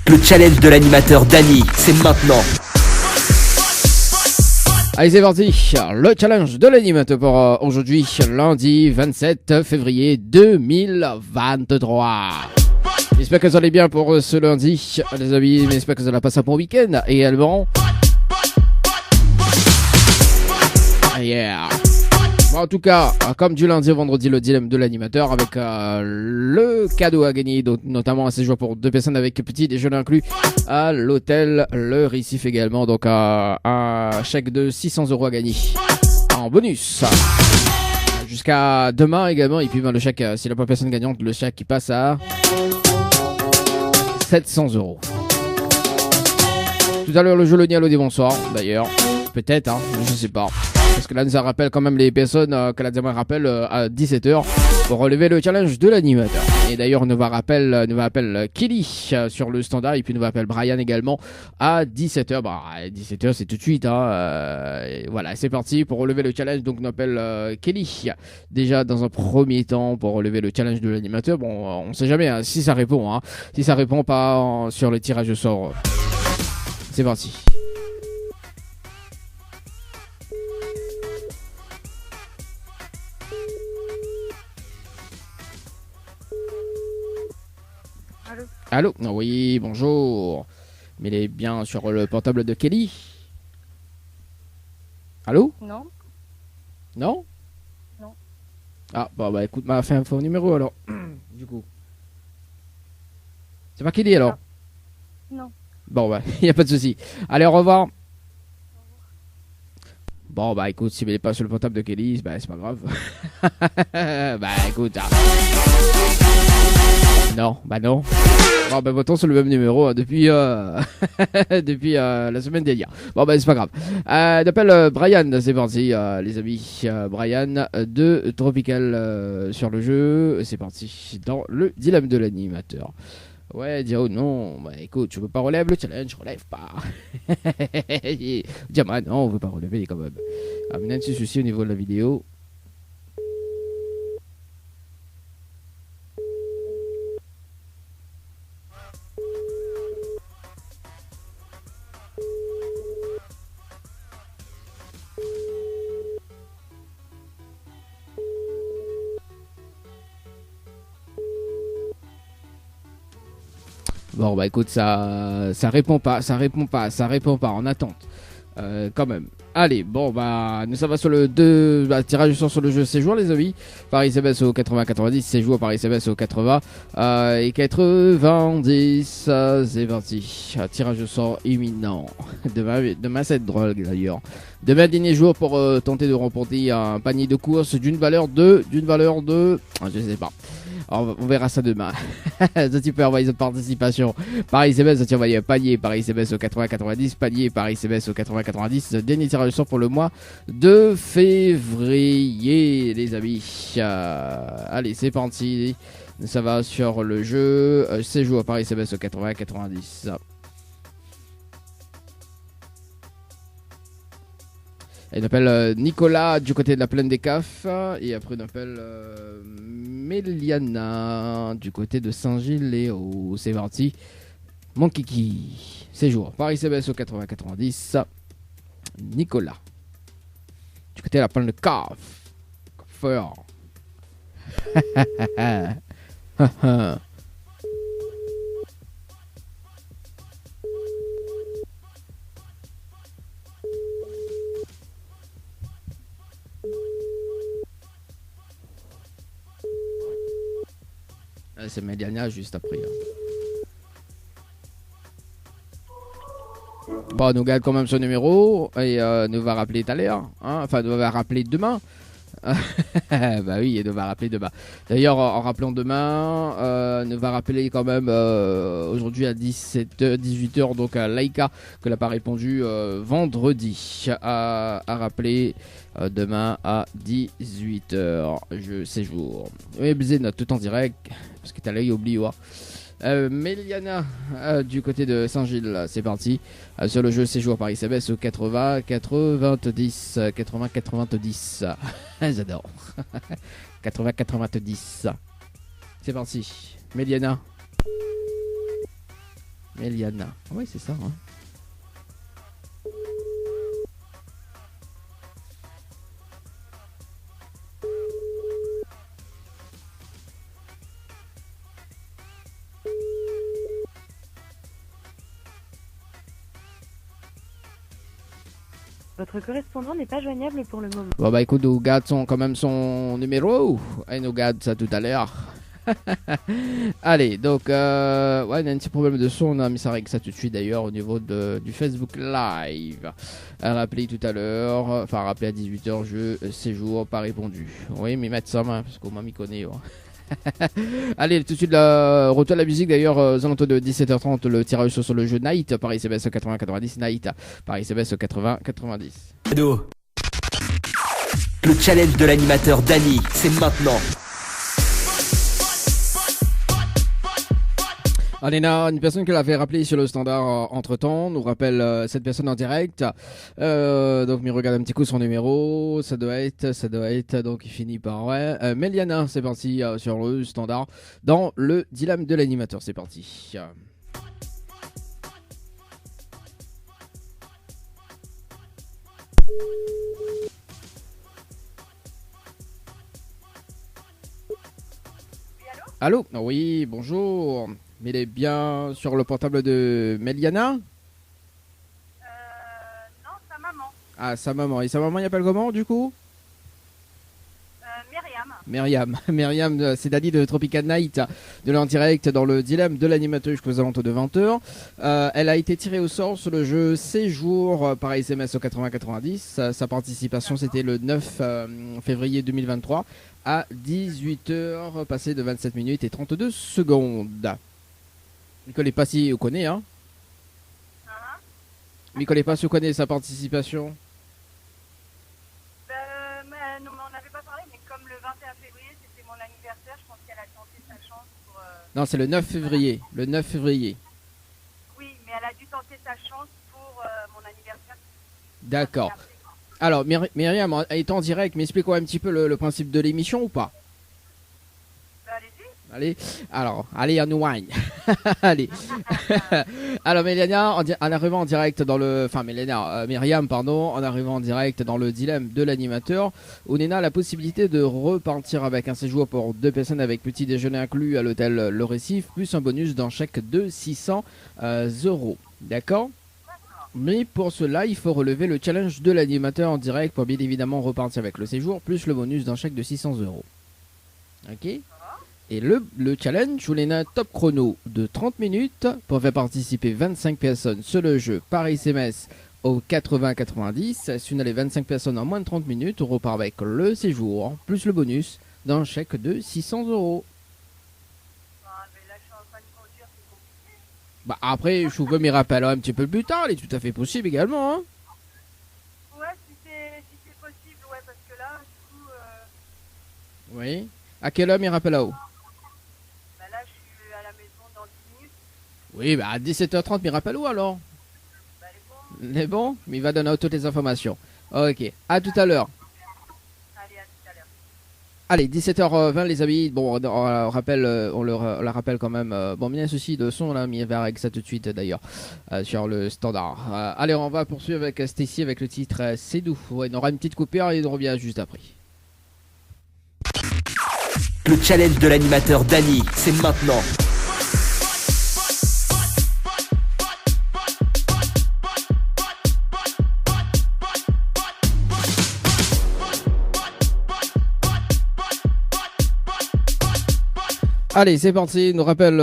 Le challenge de l'animateur Dany, c'est maintenant. Allez, c'est parti. Le challenge de l'animateur pour aujourd'hui, lundi 27 février 2023. J'espère que vous allez bien pour ce lundi, les amis. J'espère que vous allez passer un bon week-end également. Yeah. Bon, en tout cas, comme du lundi au vendredi, le dilemme de l'animateur avec le cadeau à gagner, notamment un séjour pour 2 personnes avec petit déjeuner inclus à l'hôtel Le Récif également. Donc un chèque de 600 € à gagner en bonus. Jusqu'à demain également. Et puis le chèque, si la personne gagnante, le chèque qui passe à 700 €. Tout à l'heure, le jeu le Nialo des bonsoir, d'ailleurs. Peut-être, hein, je sais pas. Parce que là, ça rappelle quand même les personnes que la Diamant rappelle à 17h pour relever le challenge de l'animateur. Et d'ailleurs, nous va rappelle Kelly sur le standard et puis nous va rappelle Brian également à 17h. Bah, à 17h, c'est tout de suite. Hein, voilà, c'est parti pour relever le challenge. Donc, on appelle Kelly déjà dans un premier temps pour relever le challenge de l'animateur. Bon, on sait jamais hein, si ça répond. Hein. Si ça répond pas sur le tirage au sort. C'est parti. Allô? Oui, bonjour. Mais il est bien sur le portable de Kelly. Allô? Non. Non? Non. Ah, bah écoute, m'a fait un faux numéro alors. Du coup. C'est pas Kelly alors? Non. Bon, bah, il n'y a pas de souci. Allez, au revoir. Bon, bah écoute, si il n'est pas sur le portable de Kelly, bah c'est pas grave. Bah écoute. Ah. Non, bah non. Bon, bah votons sur le même numéro hein, depuis depuis la semaine dernière. Bon, bah c'est pas grave. J'appelle Brian, c'est parti, les amis. Brian de Tropical sur le jeu. C'est parti dans le dilemme de l'animateur. Ouais, dire non, bah écoute, tu veux pas relever le challenge, relève pas. Diamant, non, on veut pas relever quand même. Ah, mais un petit souci au niveau de la vidéo. Bon bah écoute ça répond pas en attente quand même. Allez bon bah nous ça va sur le 2 tirage au sort sur le jeu séjour les amis. Paris CBS au 80-90 séjour Paris CBS au 80 et 90 c'est parti. Tirage au sort imminent. Demain c'est drôle d'ailleurs. Demain dernier jour pour tenter de remporter un panier de course d'une valeur de je sais pas. Alors, on verra ça demain. Ça, tu peux envoyer cette participation. Paris CBS, tu envoies panier Paris CBS au 80-90, panier Paris CBS au 80-90. Dernier tirage au sort pour le mois de février, les amis. Allez, c'est parti. Ça va sur le jeu. Séjour à Paris CBS au 80-90. Et on appelle Nicolas du côté de la plaine des Cafs. Et après on appelle Méliana du côté de Saint-Gilles-Léo. C'est parti. Mon kiki. Séjour. Paris CBS au 80-90. Nicolas. Du côté de la plaine de Cafs. Coiffeur. C'est Méliana juste après. Hein. Bon, nous garde quand même son numéro et nous va rappeler tout à l'heure. Hein. Enfin, nous va rappeler demain. Bah oui, il nous va rappeler demain. D'ailleurs, en rappelant demain, nous va rappeler quand même aujourd'hui à 17h, 18h, donc à Laïka, que n'a pas répondu vendredi. À rappeler demain à 18h, je séjour. Oui, Bzén, tout en direct, parce que t'as l'œil oublié. Méliana du côté de Saint-Gilles, c'est parti. Sur le jeu séjour Paris CBS au 80-90. 80-90. J'adore. 80-90. C'est parti. Méliana. Meliana. Oui, c'est ça. Hein. Votre correspondant n'est pas joignable pour le moment. Bon bah écoute, nous garde quand même son numéro et nous garde ça tout à l'heure. Allez, donc ouais, on a un petit problème de son, on a mis ça avec ça tout de suite d'ailleurs au niveau du Facebook Live. Rappelé tout à l'heure, enfin rappelé à 18h, séjour pas répondu. Oui, mais mettre ça main parce qu'on m'a mis connaît. Allez, tout de suite, retour à la musique d'ailleurs, aux alentours de 17h30, le tirage sur le jeu Night, Paris CBS 80-90, Night, Paris CBS 80-90. Cadeau. Le challenge de l'animateur Dany, c'est maintenant. Alena, une personne que l'avait rappelé sur le standard entre temps, nous rappelle cette personne en direct. Donc, il regarde un petit coup son numéro. Ça doit être, donc il finit par ouais. Meliana, c'est parti sur le standard dans le dilemme de l'animateur. C'est parti. Allô? Oui, bonjour. Mais il est bien sur le portable de Meliana? Non, sa maman. Ah, sa maman. Et sa maman, il appelle comment du coup? Myriam. Myriam, c'est Dany de Tropical Night, de l'en direct dans le dilemme de l'animateur jusqu'aux alentours de 20h. Elle a été tirée au sort sur le jeu Séjour par SMS au 80-90. Sa participation, c'était le 9 février 2023 à 18h, passé de 27 minutes et 32 secondes. Nicolas pas si vous connaissez, hein? Nicolas pas si vous connaissez sa participation. Non, on n'avait pas parlé, mais comme le 21 février, c'était mon anniversaire, je pense qu'elle a tenté sa chance pour... Non, c'est le 9 février. Le 9 février. Oui, mais elle a dû tenter sa chance pour mon anniversaire. D'accord. Alors, Myriam, étant en direct, m'explique-moi un petit peu le principe de l'émission ou pas? Allez-y. Allez, on wine. Allez. Alors, Meliana, en arrivant en direct dans le... Enfin, Myriam, pardon, en arrivant en direct dans le dilemme de l'animateur, on a la possibilité de repartir avec un séjour pour 2 personnes avec petit déjeuner inclus à l'hôtel Le Récif, plus un bonus dans chèque de 600 €. D'accord? Mais pour cela, il faut relever le challenge de l'animateur en direct pour bien évidemment repartir avec le séjour, plus le bonus d'un chèque de 600 €. Ok? Et le challenge, je voulais un top chrono de 30 minutes pour faire participer 25 personnes sur le jeu par SMS au 80-90. Si on a les 25 personnes en moins de 30 minutes, on repart avec le séjour, plus le bonus d'un chèque de 600 €. Bah après, je vous m'y rappelle un petit peu plus tard, il est tout à fait possible également. Hein. Ouais, si c'est possible, ouais, parce que là, du coup... Oui. À quelle heure m'y rappelle là-haut? Bah là, je suis à la maison dans 10 minutes. Oui, bah à 17h30, m'y rappelle où alors? Bah, il est bon, mais il va donner toutes les informations. Ok, à tout à l'heure. Allez, à tout à l'heure. Allez, 17h20 les amis, bon on la rappelle quand même, bon il y a un souci de son là, mais il va avec ça tout de suite d'ailleurs, sur le standard. Allez, on va poursuivre avec Stacy avec le titre C'est doux, ouais, on aura une petite coupure et on revient juste après. Le challenge de l'animateur Dany, c'est maintenant. Allez, c'est parti. Nous rappelle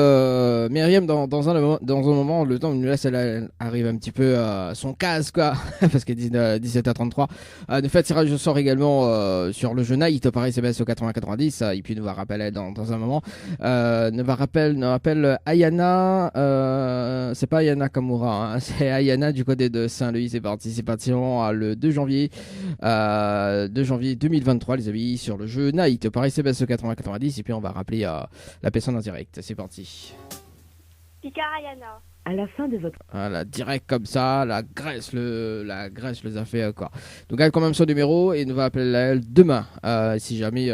Myriam dans un moment, le temps nous laisse, elle arrive un petit peu à son casse, quoi, parce qu'elle dit 17h33. De fait, tirage au sort également sur le jeu Night, pareil, CBS au 80-90, et puis nous va rappeler dans un moment. Nous rappelle Ayana, c'est pas Ayana Kamura, hein, c'est Ayana du côté de Saint-Louis. C'est participation le 2 janvier 2023, les amis, sur le jeu Night, pareil, CBS au 80-90, et puis on va rappeler la personne en direct. C'est parti. Picarayana. À la fin de votre... Voilà, direct comme ça, la Grèce les a fait quoi. Donc elle quand même son numéro et nous va appeler elle demain, si jamais,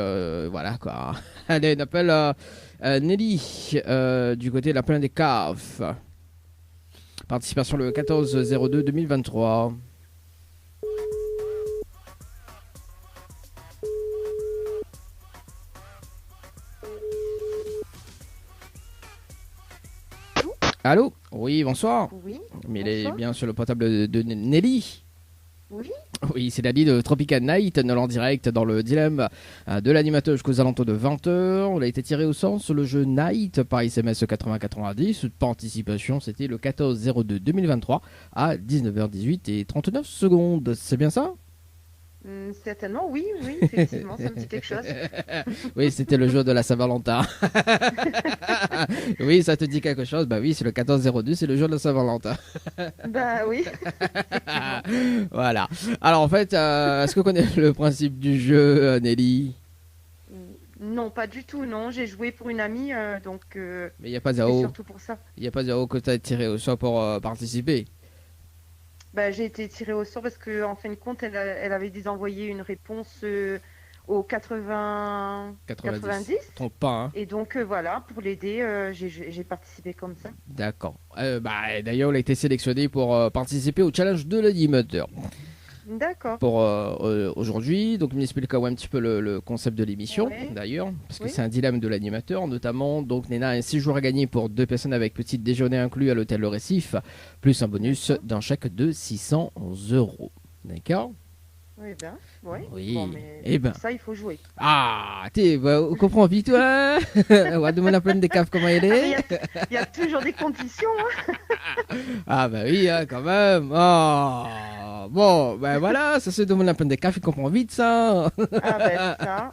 voilà quoi. Allez, on appelle Nelly du côté de la plaine des Caves. Participation le 14-02-2023. Allô? Oui, bonsoir. Oui. Mais il est Bonsoir. bien sur le portable de Nelly. Oui. Oui, c'est Nelly de Tropical Night, nous en direct dans le dilemme de l'animateur jusqu'aux alentours de 20h. On a été tiré au sort sur le jeu Night par SMS 8090. Participation, c'était le 14-02-2023 à 19h18 et 39 secondes. C'est bien ça? Certainement, oui, effectivement, ça me dit quelque chose. Oui, c'était le jour de la Saint-Valentin. Oui, ça te dit quelque chose? Bah oui, c'est le 14-02, c'est le jour de la Saint-Valentin. Bah oui. Voilà. Alors en fait, est-ce que vous connaissez le principe du jeu, Nelly? Non, pas du tout, non. J'ai joué pour une amie, donc Mais il n'y a pas c'est Zao. surtout pour ça. Il n'y a pas Zao que tu as tiré au sort pour participer. Bah, j'ai été tirée au sort parce que en fin de compte, elle avait désenvoyé une réponse au 90. Trompe pas, hein. Et donc voilà, pour l'aider, j'ai participé comme ça. D'accord. D'ailleurs, on a été sélectionné pour participer au challenge de l'animateur. D'accord. Pour aujourd'hui, donc il m'explique un petit peu le concept de l'émission, Ouais. d'ailleurs, parce que Oui. c'est un dilemme de l'animateur, notamment. Donc Néna a un séjour à gagner pour 2 personnes avec petit déjeuner inclus à l'hôtel Le Récif, plus un bonus D'accord. d'un chèque de 600 €. D'accord? Oui, ben, ouais. Oui. Bon, mais Eh ben. pour ça, il faut jouer. Ah, on comprend vite, toi. On va demander à plein de caves comment elle Ah, mais est. il y a toujours des conditions, hein. Ah bah oui, hein, quand même. Oh. Bon, ben voilà, ça se demande la peine des cafés, il comprend vite ça. Ah ben ça.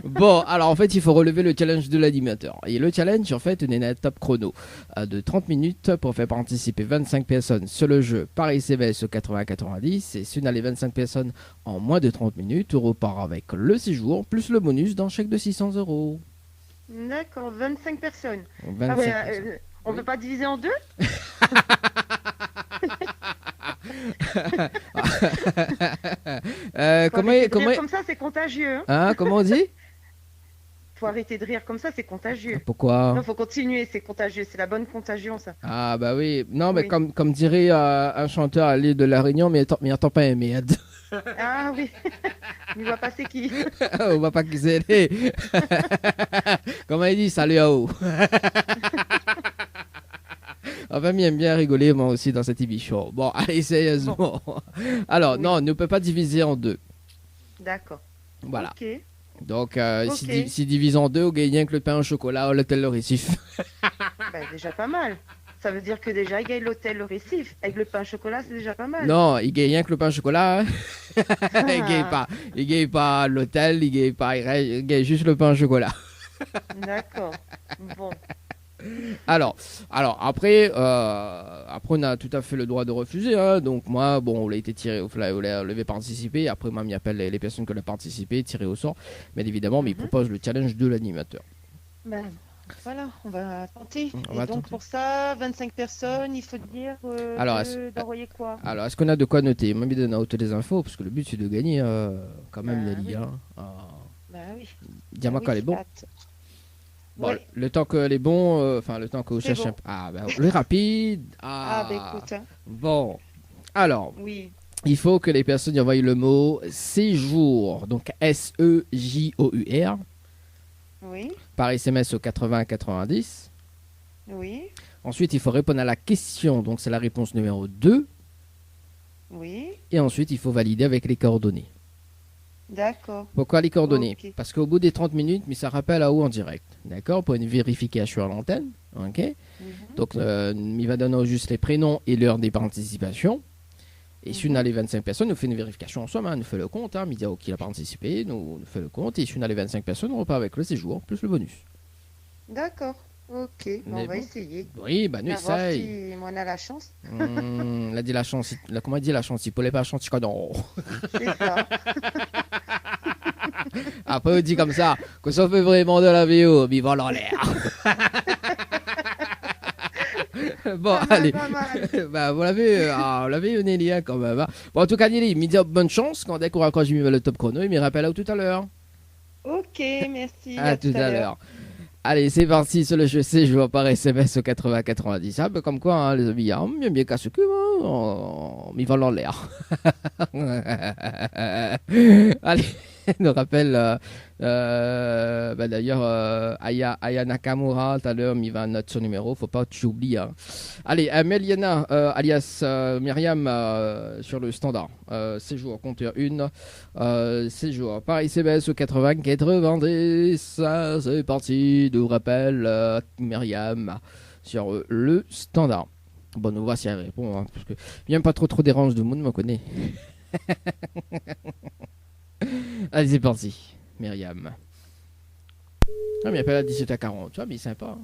Bon, alors en fait, il faut relever le challenge de l'animateur. Et le challenge, en fait, une top chrono de 30 minutes pour faire participer 25 personnes sur le jeu par SMS au 80-90. Et si on a les 25 personnes en moins de 30 minutes, on repart avec le séjour plus le bonus d'un chèque de 600 €. D'accord, 25 personnes. 25 Ah, mais, personnes. on Oui. peut pas diviser en deux? Faut Comment, arrêter de comment, rire comme ça, c'est contagieux. Hein. hein, comment on dit? Faut arrêter de rire comme ça, c'est contagieux. Pourquoi? Non, faut continuer, c'est contagieux, c'est la bonne contagion, ça. Ah bah oui, non mais Oui. comme dirait un chanteur à l'île de la Réunion, mais attends pas un merde. Ah oui, il va passer qui? On va pas qui c'est. Comment il dit, salut à vous. Enfin, j'aime bien rigoler moi aussi dans cette émission. Bon, allez, sérieusement. Alors, Oui. non, on ne peut pas diviser en deux. D'accord. Voilà. Ok. Donc, Ok. si divise en deux, on gagne rien que le pain au chocolat au l'hôtel Le Récif. Ben, déjà pas mal. Ça veut dire que déjà, il gagne l'hôtel Le Récif. Avec le pain au chocolat, c'est déjà pas mal. Non, il gagne rien que le pain au chocolat. Hein. Il gagne pas l'hôtel, il gagne juste le pain au chocolat. D'accord. Bon. Alors après, on a tout à fait le droit de refuser. Hein. Donc moi, bon, on a été tiré, on avait participé. Après, moi, il appelle les personnes qui ont participé, tiré au sort. Bien évidemment, mais il propose le challenge de l'animateur. Ben, voilà, on va tenter. On Et va donc tenter. pour ça, 25 personnes, il faut dire Alors, d'envoyer quoi? Alors, est-ce qu'on a de quoi noter? Moi, je donne à auto des infos parce que le but c'est de gagner quand même, Bah, Nelly. oui. Hein. Ben oui. Dis-moi Ben quand oui, elle est bon. hâte. Bon, Ouais. le temps qu'elle est bon, enfin le temps que vous C'est cherchez. bon. Un peu. Ah, bah, le rapide. Ah, ben écoute, hein. Bon. Alors, Oui. il faut que les personnes y envoient le mot séjour, donc SEJOUR, Oui. par SMS au 80-90. Oui. Ensuite, il faut répondre à la question, donc c'est la réponse numéro 2. Oui. Et ensuite, il faut valider avec les coordonnées. D'accord. Pourquoi les coordonnées? Ok. Parce qu'au bout des 30 minutes, mais ça rappelle à haut en direct. D'accord? Pour une vérification à l'antenne. Ok? Mhm. Donc, il va donner juste les prénoms et l'heure des participations. Et si on a les 25 personnes, nous fait une vérification en somme. Hein, nous fait le compte. Hein, il dit qui a participé. Nous fait le compte. Et si on a les 25 personnes, on repart avec le séjour plus le bonus. D'accord. Ok. Mais On va bon. essayer. Oui, bah nous, On va voir essaye. si on a la chance. Elle a dit la chance. Comment elle dit la chance? Il ne pas la chance. Non. C'est ça. Après, on dit comme ça que ça fait vraiment de la VO, mais voilà en l'air. Bon, Pas mal, allez. pas mal. Bah, vous l'avez, Nelly, hein, quand même. Hein. Bon, en tout cas, Nelly, me dit bonne chance quand dès qu'on raccroche le top chrono, il me rappelle à tout à l'heure. Ok, merci. À tout à l'heure. Allez, c'est parti sur le jeu séjour par SMS au 80-90. Un peu comme quoi, hein, les amis, hein, bien qu'à ce cul, hein, ils volent en l'air. Allez, nous rappelle, d'ailleurs, Aya Nakamura, tout à l'heure, il va noter son numéro, faut pas que tu oublies. Hein. Allez, Meliana, alias Myriam, sur le standard. Séjour, compteur 1. Séjour par SMS au 80-90. C'est parti, nous rappelle Myriam sur le standard. Bon, on voit si elle répond, hein, parce que bien pas trop dérange, tout le monde me connaît. Allez, c'est parti, Myriam. Ah, mais il appelle à 17h40, tu vois, mais il est sympa. Hein.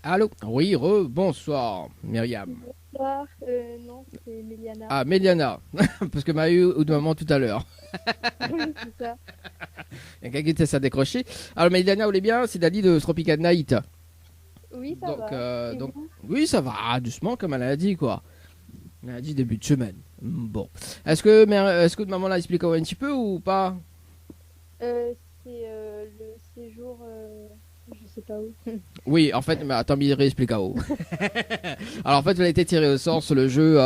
Allô? Oui, bonsoir, Myriam. Bonsoir, non, c'est Méliana. Ah, Méliana, parce que m'a eu ou de maman tout à l'heure. Oui, c'est ça. Il y a quelqu'un qui était à décrocher. Alors, Méliana, vous allez bien? C'est Dali de Tropical Night. Oui, ça va. Et Donc, vous? oui, ça va, doucement, comme elle a dit, quoi. Elle a dit début de semaine. Bon. Est-ce que maman l'a expliqué un petit peu ou pas? C'est le séjour, je sais pas où. Oui, en fait, mais attends, il réexplique à haut. Alors, en fait, elle a été tirée au sort sur le jeu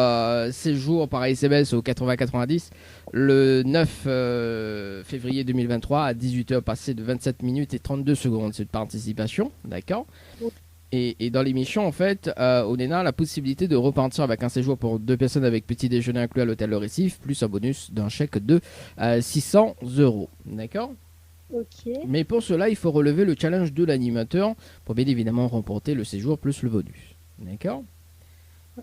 séjour par SMS au 80-90 le 9 février 2023 à 18h passé de 27 minutes et 32 secondes. C'est de participation, d'accord? Oui. Et dans l'émission, en fait, on a la possibilité de repartir avec un séjour pour 2 personnes avec petit déjeuner inclus à l'hôtel Le Récif, plus un bonus d'un chèque de 600 €. D'accord? Ok. Mais pour cela, il faut relever le challenge de l'animateur pour bien évidemment remporter le séjour plus le bonus. D'accord?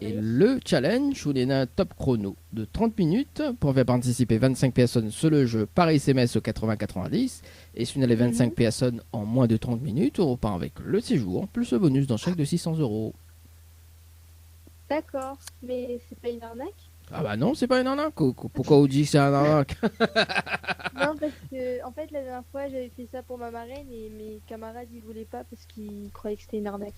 Et Oui. le challenge, on est un top chrono de 30 minutes pour faire participer 25 personnes sur le jeu par SMS au 80-90. Et si on a les 25 personnes en moins de 30 minutes, on repart avec le séjour plus le bonus d'un chèque de 600 €. D'accord, mais c'est pas une arnaque? Ah bah non, c'est pas une arnaque. Pourquoi on dit que c'est un arnaque? Non, parce que, en fait, la dernière fois, j'avais fait ça pour ma marraine et mes camarades, ils voulaient pas parce qu'ils croyaient que c'était une arnaque.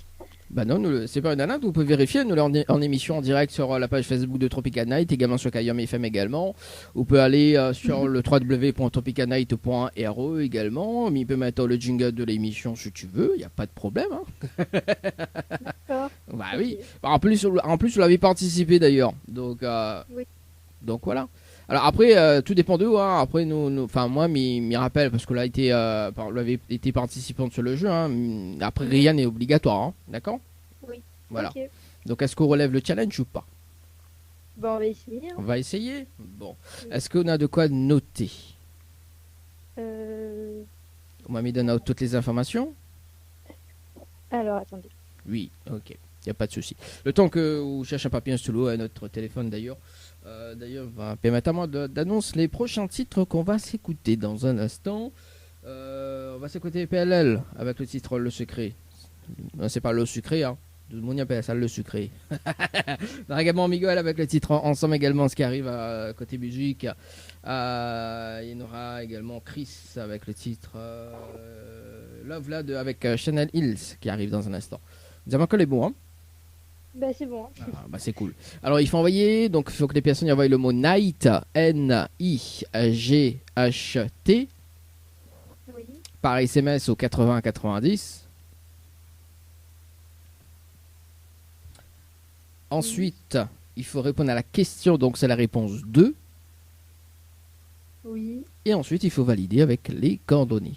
Bah non, c'est pas une arnaque, vous pouvez vérifier, nous l'en en émission en direct sur la page Facebook de Tropical Night, également sur Kayam FM également. Vous pouvez aller sur le www.tropicalnight.re également, mais il peut mettre le jingle de l'émission si tu veux, il n'y a pas de problème. Hein. D'accord. Bah Ok. oui, en plus vous l'avez participé d'ailleurs, donc, Oui. donc voilà. Alors après, tout dépend d'eux, hein. Après enfin moi, m'y rappelle, parce que là, l'avait été participante sur le jeu, hein. Après rien n'est obligatoire, hein. D'accord? Oui. Voilà. Ok. Donc, est-ce qu'on relève le challenge ou pas? Bon, on va essayer. On Hein. va essayer. Bon. Est-ce qu'on a de quoi noter? On m'a mis donné toutes les informations? Alors, attendez. Oui, ok. Il n'y a pas de souci. Le temps que vous cherchez un papier, un stylo, à notre téléphone d'ailleurs. D'ailleurs, permettez-moi d'annoncer les prochains titres qu'on va s'écouter dans un instant. On va s'écouter PLL avec le titre Le Secret. Non, c'est pas Le Sucré, hein. Tout le monde appelle ça Le Sucré. On a également Miguel avec le titre Ensemble également, ce qui arrive à côté musique. Il y en aura également Chris avec le titre Love Lad avec Chanel Hills qui arrive dans un instant. Vous avez encore les bons, hein? Bah, c'est bon. Hein. Ah, bah c'est cool. Alors il faut envoyer, donc il faut que les personnes y envoient le mot Night, N-I-G-H-T, Oui. par SMS au 80-90. Ensuite, il faut répondre à la question, donc c'est la réponse 2. Oui. Et ensuite, il faut valider avec les coordonnées.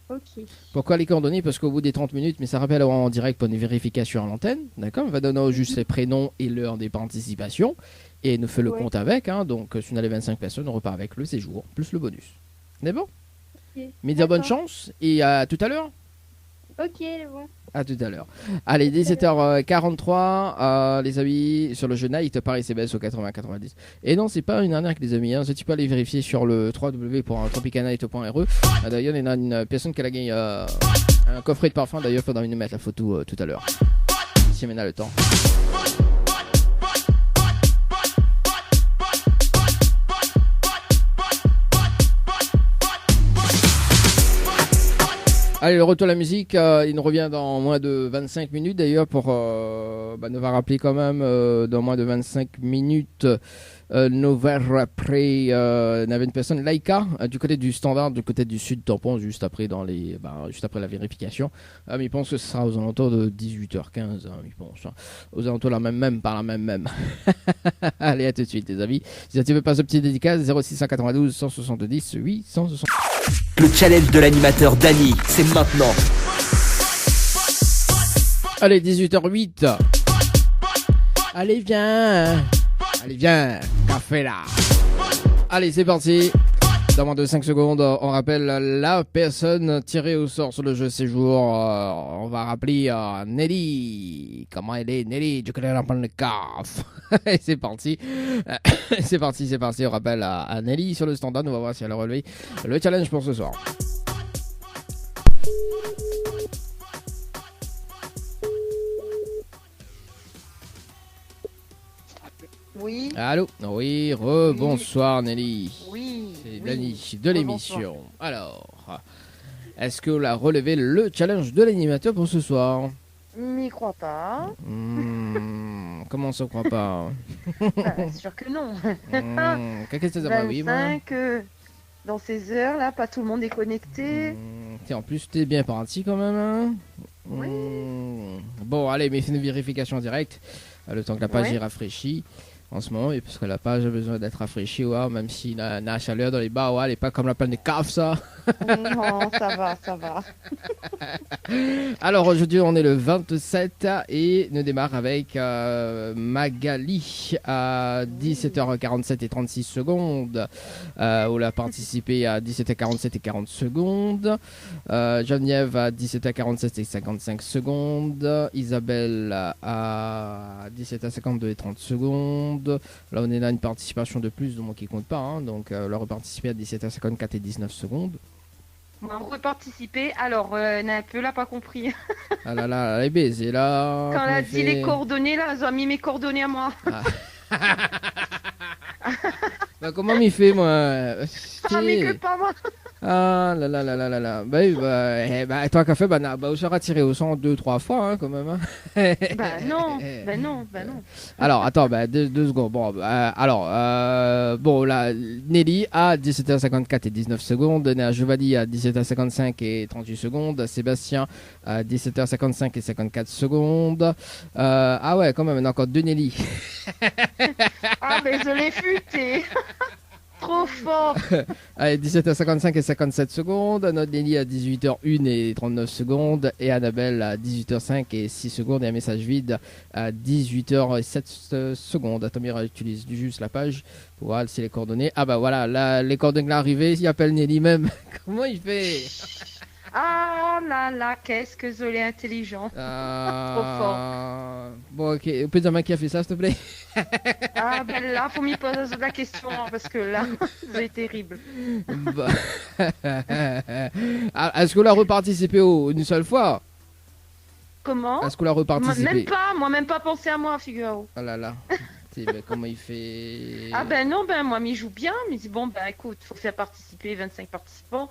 Ok. Pourquoi les coordonnées? Parce qu'au bout des 30 minutes, mais ça rappelle en direct pour une vérification à l'antenne, d'accord? On va donner juste les prénoms et l'heure des participations, et nous fait le Ouais. compte avec, hein. Donc si on a les 25 personnes, on repart avec le séjour, plus le bonus. C'est bon? Ok. Mais dire bonne D'accord. chance, et à tout à l'heure. Ok, bon. À tout à l'heure. Allez, 17h43, les amis, sur le jeu Night par SMS au 80-90. Et non, c'est pas une arnaque, les amis. Hein. Tu peux aller vérifier sur le www.tropicalnight.re. D'ailleurs, il y a une personne qui a gagné un coffret de parfum. D'ailleurs, il faudra nous mettre la photo tout à l'heure. Si on a le temps. Allez, le retour à la musique, il nous revient dans moins de 25 minutes d'ailleurs pour nous va rappeler quand même dans moins de 25 minutes nous va rappeler n'avait une personne Laika du côté du standard, du côté du sud tampon juste après juste après la vérification. Mais il pense que ce sera aux alentours de 18h15, il pense. Aux alentours de la même par la même. Allez, à tout de suite les amis. Si tu veux pas ce petit dédicace 0692 170 860. Le challenge de l'animateur Dany, c'est maintenant. Allez, 18h08. Allez, viens, café là. Allez, c'est parti. Dans moins de 5 secondes, on rappelle la personne tirée au sort sur le jeu séjour. On va rappeler Nelly. Comment elle est, Nelly? Je connais la panne de caf. Et c'est parti. C'est parti. On rappelle à Nelly sur le standard. On va voir si elle a relevé le challenge pour ce soir. Oui. Allô? Oui, rebonsoir Nelly. Oui. C'est Dany de l'émission. Alors, est-ce que vous a relevé le challenge de l'animateur pour ce soir? M'y crois pas. Comment ça, croit pas? Bah, sûr que non. Qu'est-ce que ça? Oui, moi. 25, dans ces heures-là, pas tout le monde est connecté. En plus, t'es bien parti quand même. Hein? Oui. Bon, allez, mais c'est une vérification directe. Le temps que la page est rafraîchie. En ce moment, et parce que la page a besoin d'être rafraîchie, ouais, même si la chaleur dans les bars, ouais, elle est pas comme la panne de caf, ça. Non, ça va. Alors aujourd'hui, on est le 27 et nous démarre avec Magali à 17h47 et 36 secondes. Où elle a participé à 17h47 et 40 secondes. Geneviève à 17h47 et 55 secondes. Isabelle à 17h52 et 30 secondes. Là, on est là une participation de plus, donc qui compte pas. Hein, donc, elle a participé à 17h54 et 19 secondes. On reparticiper, alors, un peu là, pas compris. Ah là là, elle est baisée là. Quand elle a dit les coordonnées, là, elles ont mis mes coordonnées à moi. Ah. Bah, comment m'y fait, moi? Ah, mais que pas moi. Ah là là là là là là. Bah oui, toi qu'a fait, on sera tiré au sang 2-3 fois, hein, quand même. Hein. Bah non. Alors, attends, 2 secondes. Bon, bon, là, Nelly à 17h54 et 19 secondes. Néa Giovanni à 17h55 et 38 secondes. Sébastien à 17h55 et 54 secondes. Ah ouais, quand même, on a encore 2 Nelly. Ah, mais je l'ai futé. Trop fort. Allez, 17h55 et 57 secondes. Notre Nelly à 18h01 et 39 secondes. Et Annabelle à 18h05 et 6 secondes. Et un message vide à 18h07 secondes. Atomira utilise juste la page pour voir si les coordonnées. Ah bah voilà, là, les coordonnées arrivées. Il appelle Nelly même. Comment il fait? Ah là, qu'est-ce que je l'ai intelligent. Trop fort. Bon, ok. On peut dire qui a fait ça, s'il te plaît? Ah ben là, faut m'y poser la question, hein, parce que là, c'est terrible. Bah... Est-ce qu'on a reparticipé une seule fois? Comment? Est-ce qu'on a reparticipé? Même pas pensé à moi, figure. Oh là là. Mais comment il fait? Ah ben non, moi, il joue bien, mais dit bon, écoute, faut faire participer 25 participants.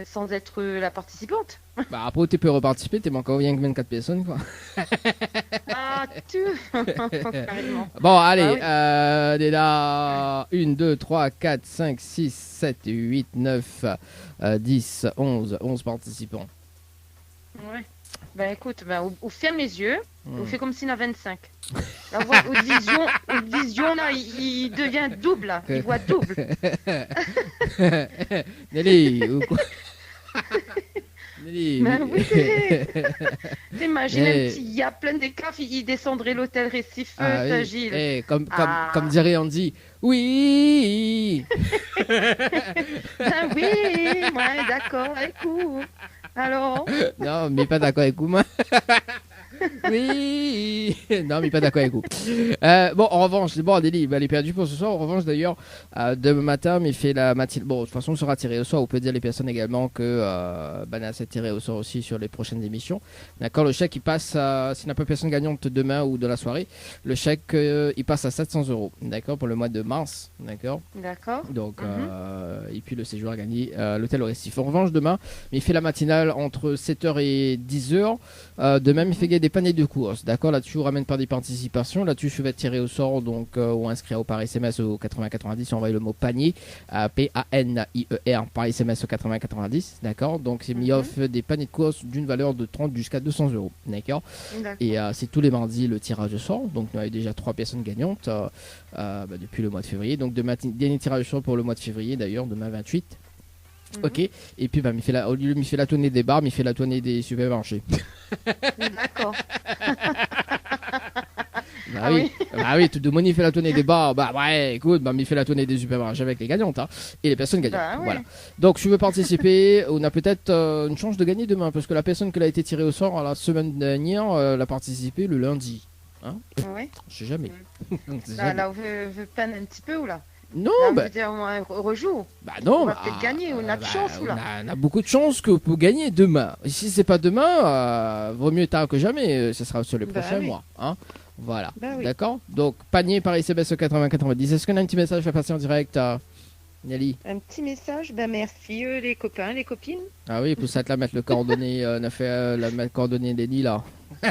Sans être la participante. Bah après tu peux reparticiper, t'es encore rien que 24 personnes quoi. Ah tu carrément. Bon allez, on est là 1, 2, 3, 4, 5, 6, 7, 8, 9, 10, 11 participants. Ouais. Écoute, on ferme les yeux, on fait comme s'il y en a 25. Là, Vision là, il devient double là, il voit double. Nelly, ou quoi? Nelly. Oui, t'imagines s'il y a plein de cafés, il descendrait l'hôtel Récif, oui. Gilles. Comme dirait Andy, oui. Oui, ouais, d'accord, écoute. Alors? Non, mais pas d'accord avec moi. Oui. Non, mais pas d'accord avec vous. Bon, en revanche, c'est bon, Adélie, elle est perdue pour ce soir. En revanche, d'ailleurs, demain matin, mais fait la matinée. Bon, de toute façon, on sera tiré au sort. On peut dire les personnes également que Bana s'est tiré au sort aussi sur les prochaines émissions. D'accord, le chèque, il passe, s'il n'y a pas personne gagnante demain ou de la soirée, le chèque, il passe à 700 €. D'accord, pour le mois de mars. D'accord. D'accord. Donc, et puis le séjour à gagner, l'hôtel au Récif. En revanche, demain, il fait la matinale entre 7h et 10h. De même, il fait gagner des paniers de courses. D'accord, là-dessus, on ramène par des participations. Là-dessus, je vais tirer au sort, donc, ou inscrire au par SMS au 8090. On envoie le mot panier, P-A-N-I-E-R, par SMS au 8090. D'accord, donc, c'est mis off des paniers de courses d'une valeur de 30 jusqu'à 200 €. D'accord. Et c'est tous les mardis le tirage au sort. Donc, nous avons déjà 3 personnes gagnantes depuis le mois de février. Donc, demain, dernier tirage au sort pour le mois de février, d'ailleurs, demain 28. Ok, et puis au lieu de me faire la tournée des bars, il fait la tournée des supermarchés. D'accord. Bah oui, tout le monde il fait la tournée des bars. Bah ouais, écoute, il fait la tournée des supermarchés avec les gagnantes et les personnes gagnantes. Bah ouais. Voilà. Donc, je veux participer. On a peut-être une chance de gagner demain parce que la personne qui a été tirée au sort la semaine dernière, elle a participé le lundi. Hein, Ouais. je sais jamais. Là, on veut peine un petit peu ou là? Non, on veut dire on rejoue. Bah non, on va peut-être gagner, on a de chance ou là. On a beaucoup de chance pour gagner demain. Et si c'est pas demain, vaut mieux tard que jamais. Ce sera sur les prochains mois. Hein. Voilà. Oui. D'accord. Donc panier par SMS au 8090. Est-ce qu'on a un petit message à passer en direct à Nelly? Un petit message. Merci les copains, les copines. Ah oui, pour ça là mettre le coordonnées, on a fait la mettre coordonnées Nelly là. Ça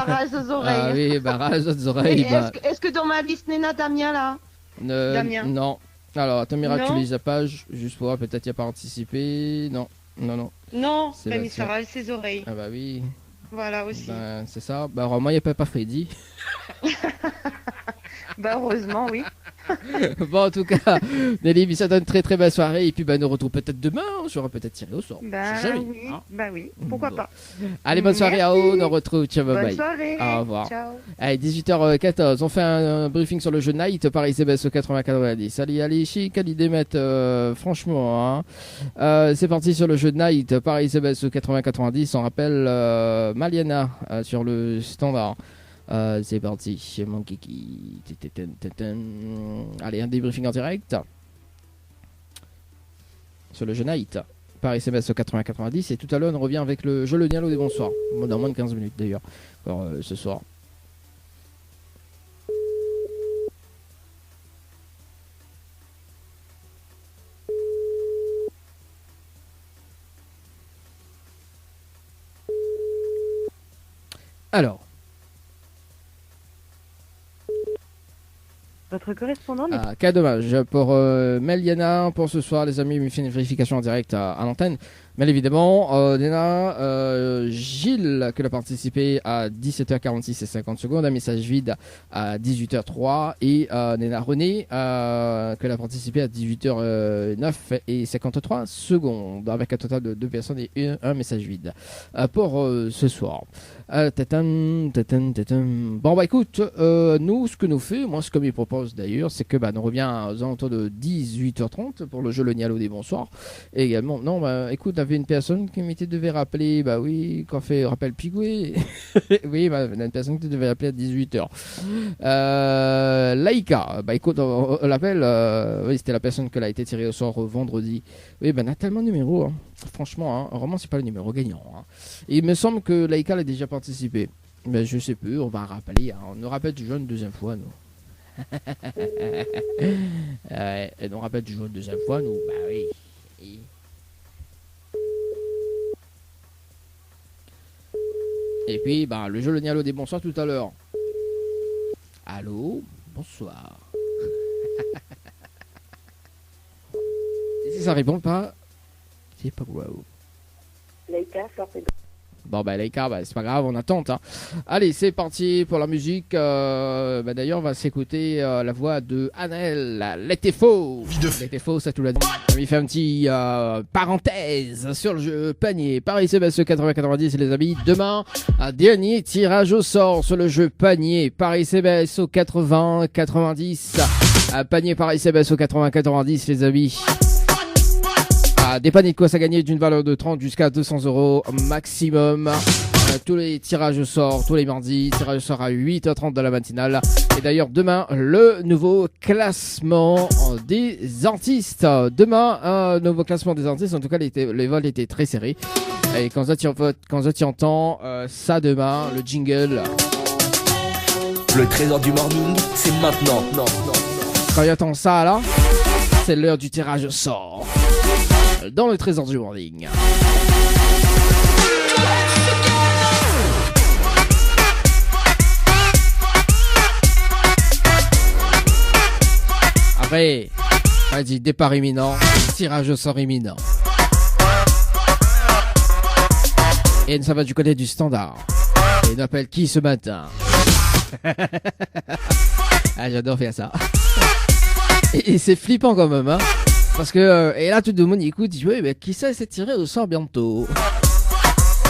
rase aux oreilles. Ah oui, rase aux oreilles. Est-ce que dans ma liste, Néna Damien là? Damien. Non. Alors, attends, Mira, Non. tu les pages, juste pour voir, peut-être il n'y a pas anticipé. Non. Non, C'est mais ça rase ses oreilles. Ah bah oui. Voilà aussi. C'est ça. Bah, vraiment, il n'y a pas Freddy. Heureusement, oui. Bon, en tout cas, Nelly, ça donne une très très belle soirée. Et puis, nous retrouvons peut-être demain. On sera peut-être tiré au sort. Oui, pourquoi pas. Allez, bonne soirée à vous. On nous retrouve. Ciao, bye bye. Bonne soirée. Au revoir. Ciao. Allez, 18h14. On fait un briefing sur le jeu Night. Paris CBS au 80-90. Allez, chic, allez, Demet. Franchement, hein. C'est parti sur le jeu Night. Paris CBS au 80-90. On rappelle Maliana sur le standard. C'est parti, mon kiki. Allez, un débriefing en direct sur le jeu Night par SMS au 80-90. Et tout à l'heure, on revient avec le jeu Le Dialogue des Bonsoirs. Dans moins de 15 minutes d'ailleurs, ce soir. Alors. Votre correspondant Quel dommage pour Meliana pour ce soir, les amis. Il me fait une vérification en direct à l'antenne. Bien évidemment, Nena, Gilles, qui a participé à 17h46 et 50 secondes, un message vide à 18h03. Et Nena René, qui a participé à 18h09 et 53 secondes, avec un total de 2 personnes et un message vide pour ce soir. Bon, bah écoute, nous, ce que nous fait, moi, ce que me propose d'ailleurs, c'est que on revient aux alentours de 18h30 pour le jeu Le Nialo des Bonsoirs. Et également, non, écoute, il y avait une personne qui m'était devait rappeler, oui, qu'on fait rappel Pigoué. Oui, une personne qui devait rappeler à 18h. Laïka, écoute, on l'appelle, oui, c'était la personne qui a été tirée au sort vendredi. Oui, on a tellement de numéros, hein. Franchement, hein, vraiment, c'est pas le numéro gagnant. Hein. Et il me semble que Laïka a déjà participé. Mais je sais plus, on va rappeler. Hein. On nous rappelle toujours une deuxième fois, nous. Et on rappelle toujours une deuxième fois, nous. Bah oui. Et puis, le jeu Le Nialo des Bonsoirs tout à l'heure. Allô, bonsoir. Et si ça répond pas, c'est pas grave. Laïka, sortez. Bon, Laïka, c'est pas grave, on attend. Hein. Allez, c'est parti pour la musique. D'ailleurs, on va s'écouter la voix de Annelle. L'été faux. L'été faux, ça tout l'a dit. On lui fait un petit parenthèse sur le jeu panier. Paris CBS 80-90, les amis. Demain, un dernier tirage au sort sur le jeu panier. Paris CBS au 80-90. Panier Paris CBS au 80-90, les amis. Voilà, des paniers de quoi ça gagner d'une valeur de 30 jusqu'à 200 euros maximum. Tous les tirages au sort, tous les mardis, tirage au sort à 8h30 de la matinale. Et d'ailleurs, demain, le nouveau classement des artistes. Demain, nouveau classement des artistes. En tout cas, les votes étaient très serrés. Et quand tu entends ça demain, le jingle. Le trésor du morning, c'est maintenant. Non. Quand tu entends ça là, c'est l'heure du tirage au sort. Dans le trésor du morning. Après, vas-y, départ imminent, tirage au sort imminent. Et ça va du côté du standard. Et on appelle qui ce matin? Ah, j'adore faire ça. Et c'est flippant quand même, hein. Parce que, et là tout le monde écoute, dit, oui, mais qui ça s'est tiré au sort bientôt?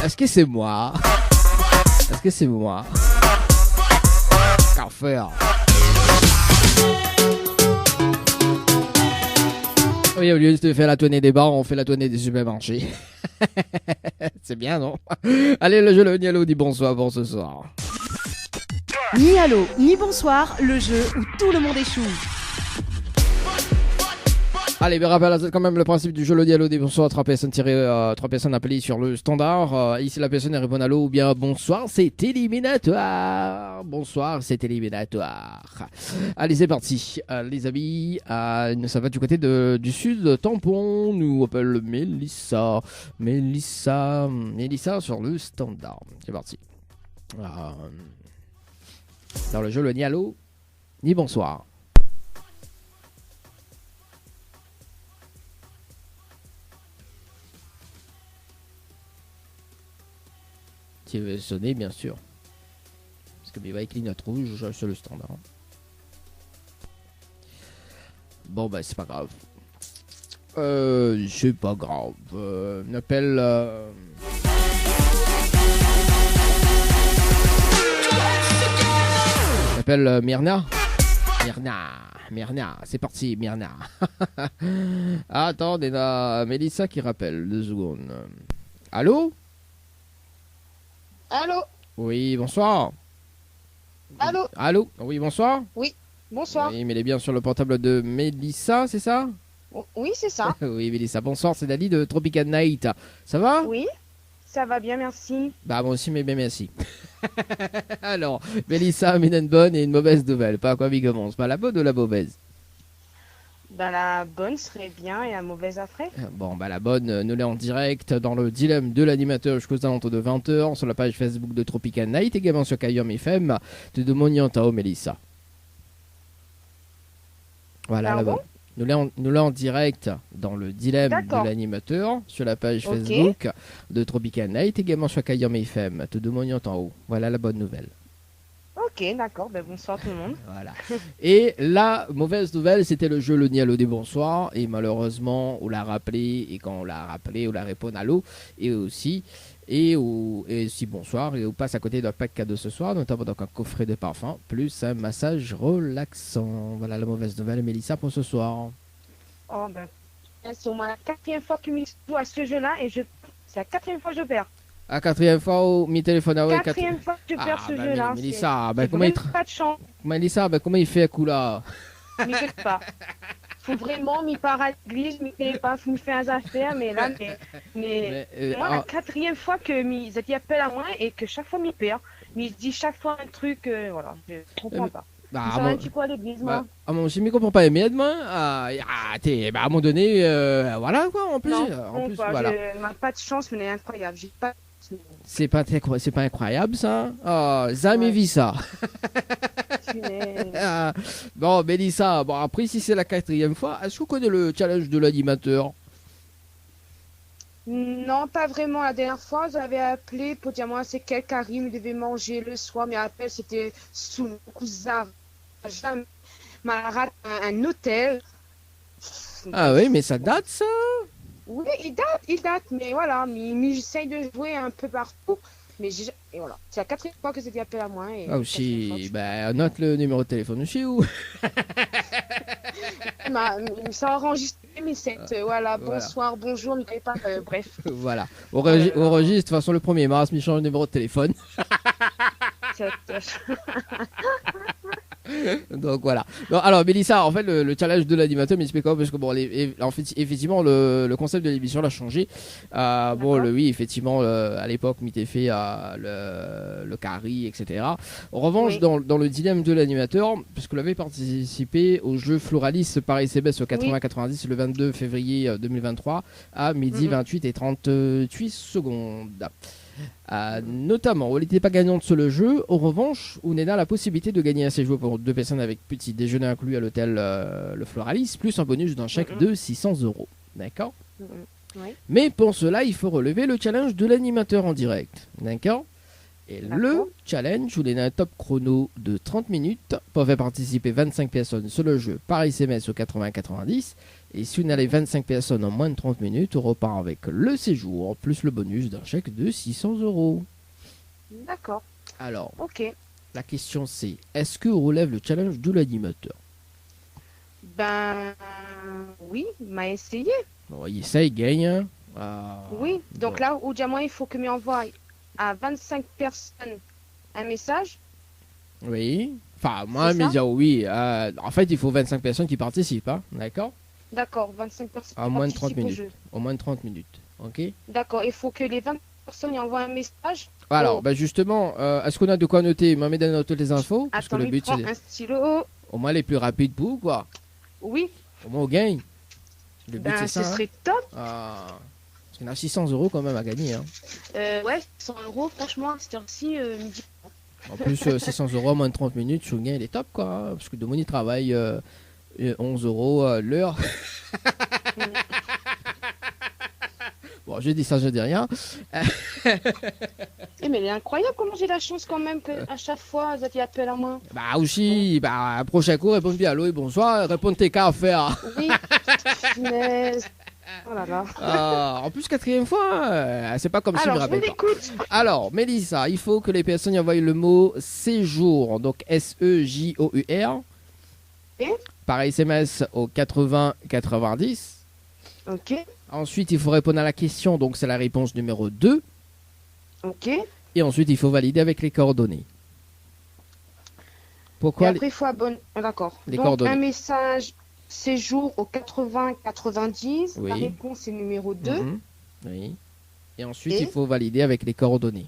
Est-ce que c'est moi? Qu'en faire? Oui, au lieu de faire la tournée des bars, on fait la tournée des supermarchés. C'est bien, non? Allez, le jeu, le Nialo dit bonsoir pour ce soir. Ni allô, ni bonsoir, le jeu où tout le monde échoue. Allez, mais rappelle quand même le principe du jeu, le Nialo dit bonsoir, 3 personnes appelées sur le standard. Ici, la personne répond allô ou bien bonsoir, c'est éliminatoire. Bonsoir, c'est éliminatoire. Allez, c'est parti. Les amis, ça va du côté du sud, Tampon, nous appelle Mélissa. Mélissa sur le standard. C'est parti. Dans le jeu, le Nialo, ni bonsoir. Qui veut sonner, bien sûr. Parce que il va clignote rouge sur le standard. Bon, bah, c'est pas grave. C'est pas grave. On appelle. On appelle Myrna. Myrna, c'est parti, Myrna. Attends, on a Mélissa qui rappelle. 2 secondes. Allô? Allô? Oui, bonsoir. Allô? Oui, bonsoir. Oui, bonsoir. Oui, mais elle est bien sur le portable de Mélissa, c'est ça? Oui, c'est ça. Oui, Mélissa, bonsoir, c'est Dali de Tropical Night. Ça va? Oui, ça va bien, merci. Bah, moi aussi, mais bien, merci. Alors, Mélissa amène une bonne et une mauvaise nouvelle. Pas à quoi il commence. Pas la bonne ou la mauvaise? Bah, la bonne serait bien et la mauvaise après. Bon, bah la bonne, nous l'est en direct dans le dilemme de l'animateur jusqu'aux alentours de 20h sur la page Facebook de Tropical Night, également sur Kayom FM de Moniantao, Mélissa. Voilà la bonne. Nous l'est en direct dans le dilemme de l'animateur sur la page Facebook de Tropical Night, également sur Kayom FM de Moniantao. Voilà la bonne nouvelle. Ok, d'accord, ben bonsoir tout le monde. Voilà. Et la mauvaise nouvelle, c'était le jeu Le Nialo des bonsoirs. Et malheureusement, on l'a rappelé. Et quand on l'a rappelé, on l'a répondu allô. Et aussi bonsoir. Et on passe à côté d'un pack cadeau ce soir, notamment donc un coffret de parfum, plus un massage relaxant. Voilà la mauvaise nouvelle, Mélissa, pour ce soir. Oh ben, c'est au moins la 4e fois que je joue à ce jeu-là et c'est la 4e fois que je perds. La 4e fois où mi téléphone à 4e fois que je perds ce jeu-là. Mélissa, pas de chance. Mélissa, comment il fait un coup là? Il fait pas. Faut vraiment m'y part à l'église, m'y fait pas, faut me faire des affaires, mais là, moi, la 4e fois que ils appellent à moi et que chaque fois m'y perd, mais il se dit chaque fois un truc, voilà, je comprends pas. Bah, un petit peu à l'église, moi. Moi, je ne comprends pas, mais demain, à un moment donné, voilà quoi, en plus. Voilà. Je n'ai pas de chance, mais c'est incroyable. J'ai pas. C'est pas incroyable ça? Oh, jamais vu ça. Bon, Mélissa, bon, après, si c'est la 4e fois, est-ce que vous connaissez le challenge de l'animateur? Non, pas vraiment. La dernière fois, j'avais appelé pour dire moi c'est quel Karim il devait manger le soir, mais après c'était sous le cousin. Jamais m'a raté un hôtel. Ah oui, mais ça date ça? Oui, il date, mais voilà, mais j'essaye de jouer un peu partout. Mais et voilà, c'est la 4e fois que c'était appelé à moi. Et aussi, bah, note le numéro de téléphone chez vous. Ça a enregistré mes 7. Voilà, Voilà. bonsoir, bonjour, mais pas. Bref. Voilà. Au registre, de toute façon, le 1er mars, il change le numéro de téléphone. Donc voilà. Non, alors Mélissa, en fait, le challenge de l'animateur m'explique comment, parce que bon, en fait, effectivement, le concept de l'émission l'a changé. Bon, oui, effectivement, à l'époque, m'était fait le carry, etc. En revanche, Oui. dans le dilemme de l'animateur, parce que l'avait participé au jeu Floralis par SMS au 80-90 le 22 février 2023 à midi 28 et 38 secondes. Notamment, elle n'était pas gagnante sur le jeu. En revanche, on a la possibilité de gagner un séjour pour 2 personnes avec petit déjeuner inclus à l'hôtel le Floralis, plus un bonus d'un chèque de 600 €. D'accord. Oui. Mais pour cela, il faut relever le challenge de l'animateur en direct. D'accord. Et le challenge, où il y a un top chrono de 30 minutes, peuvent participer 25 personnes sur le jeu par SMS au 80-90. Et si on a les 25 personnes en moins de 30 minutes, on repart avec le séjour, plus le bonus d'un chèque de 600 €. D'accord. Alors, Ok. la question c'est, est-ce qu'on relève le challenge de l'animateur? Ben. Oui, il m'a essayé. Bon, il essaye, il gagne. Oui, donc là, où diamant, il faut que m'envoie à 25 personnes un message. Oui. Enfin, moi, C'est ça mais oui. En fait, il faut 25 personnes qui participent, hein, d'accord. D'accord, 25 personnes. À moins de 30 participent au minutes. jeu. Au moins de 30 minutes. Ok. D'accord, il faut que les 20 personnes y envoient un message. Alors, bah justement, est-ce qu'on a de quoi noter? Mohamed a noté les infos. Parce que Attends, le but, prends c'est un stylo. au moins les plus rapides pour vous, quoi. Oui, Au moins, on gagne. Le but, ben, c'est ce ça. serait top. Parce qu'on a 600 € quand même à gagner. Hein. Ouais, 100 €, franchement, à cette heure-ci, midi. En plus, 600 € en moins de 30 minutes, je gagne, il est top, quoi. Hein, parce que de il travaille 11 € l'heure. Bon, je dis ça, je dis rien. Mais il est incroyable comment j'ai la chance quand même qu'à chaque fois, ils appellent à moi. Bah aussi, bah, prochain coup, réponds bien allô et bonsoir, réponds tes cas à faire. Oui, mais... Oh là là. En plus, 4e fois, c'est pas comme si je me Alors, je rappelle pas. l'écoute. Alors, Mélissa, il faut que les personnes y envoient le mot séjour, donc SEJOUR, par SMS au 80-90. Ok, Ensuite, il faut répondre à la question, donc c'est la réponse numéro 2. ok. Et ensuite, il faut valider avec les coordonnées. Et Pourquoi après, il faut abonner. D'accord. les Donc, coordonnées. un message séjour au 80-90. Oui. La réponse est numéro 2. Mhm. Oui. Et ensuite, Et il faut valider avec les coordonnées.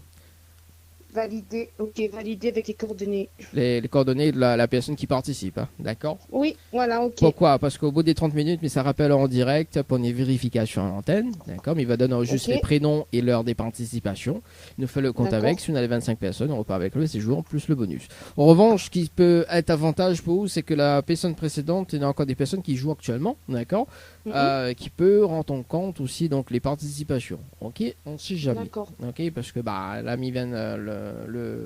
Valider. Ok, valider avec les coordonnées. Les coordonnées de la personne qui participe, hein, d'accord. Oui, voilà, ok. Pourquoi? Parce qu'au bout des 30 minutes, mais ça rappelle en direct pour une vérification à l'antenne, d'accord. Mais il va donner juste Ok. les prénoms et l'heure des participations. Il nous fait le compte D'accord. avec. Si on a les 25 personnes, on repart avec le séjour plus le bonus. En revanche, ce qui peut être avantage pour vous, c'est que la personne précédente, il y a encore des personnes qui jouent actuellement, d'accord, qui peut rendre en compte aussi donc les participations. Ok, on ne sait jamais. D'accord. Ok, parce que bah l'ami vient le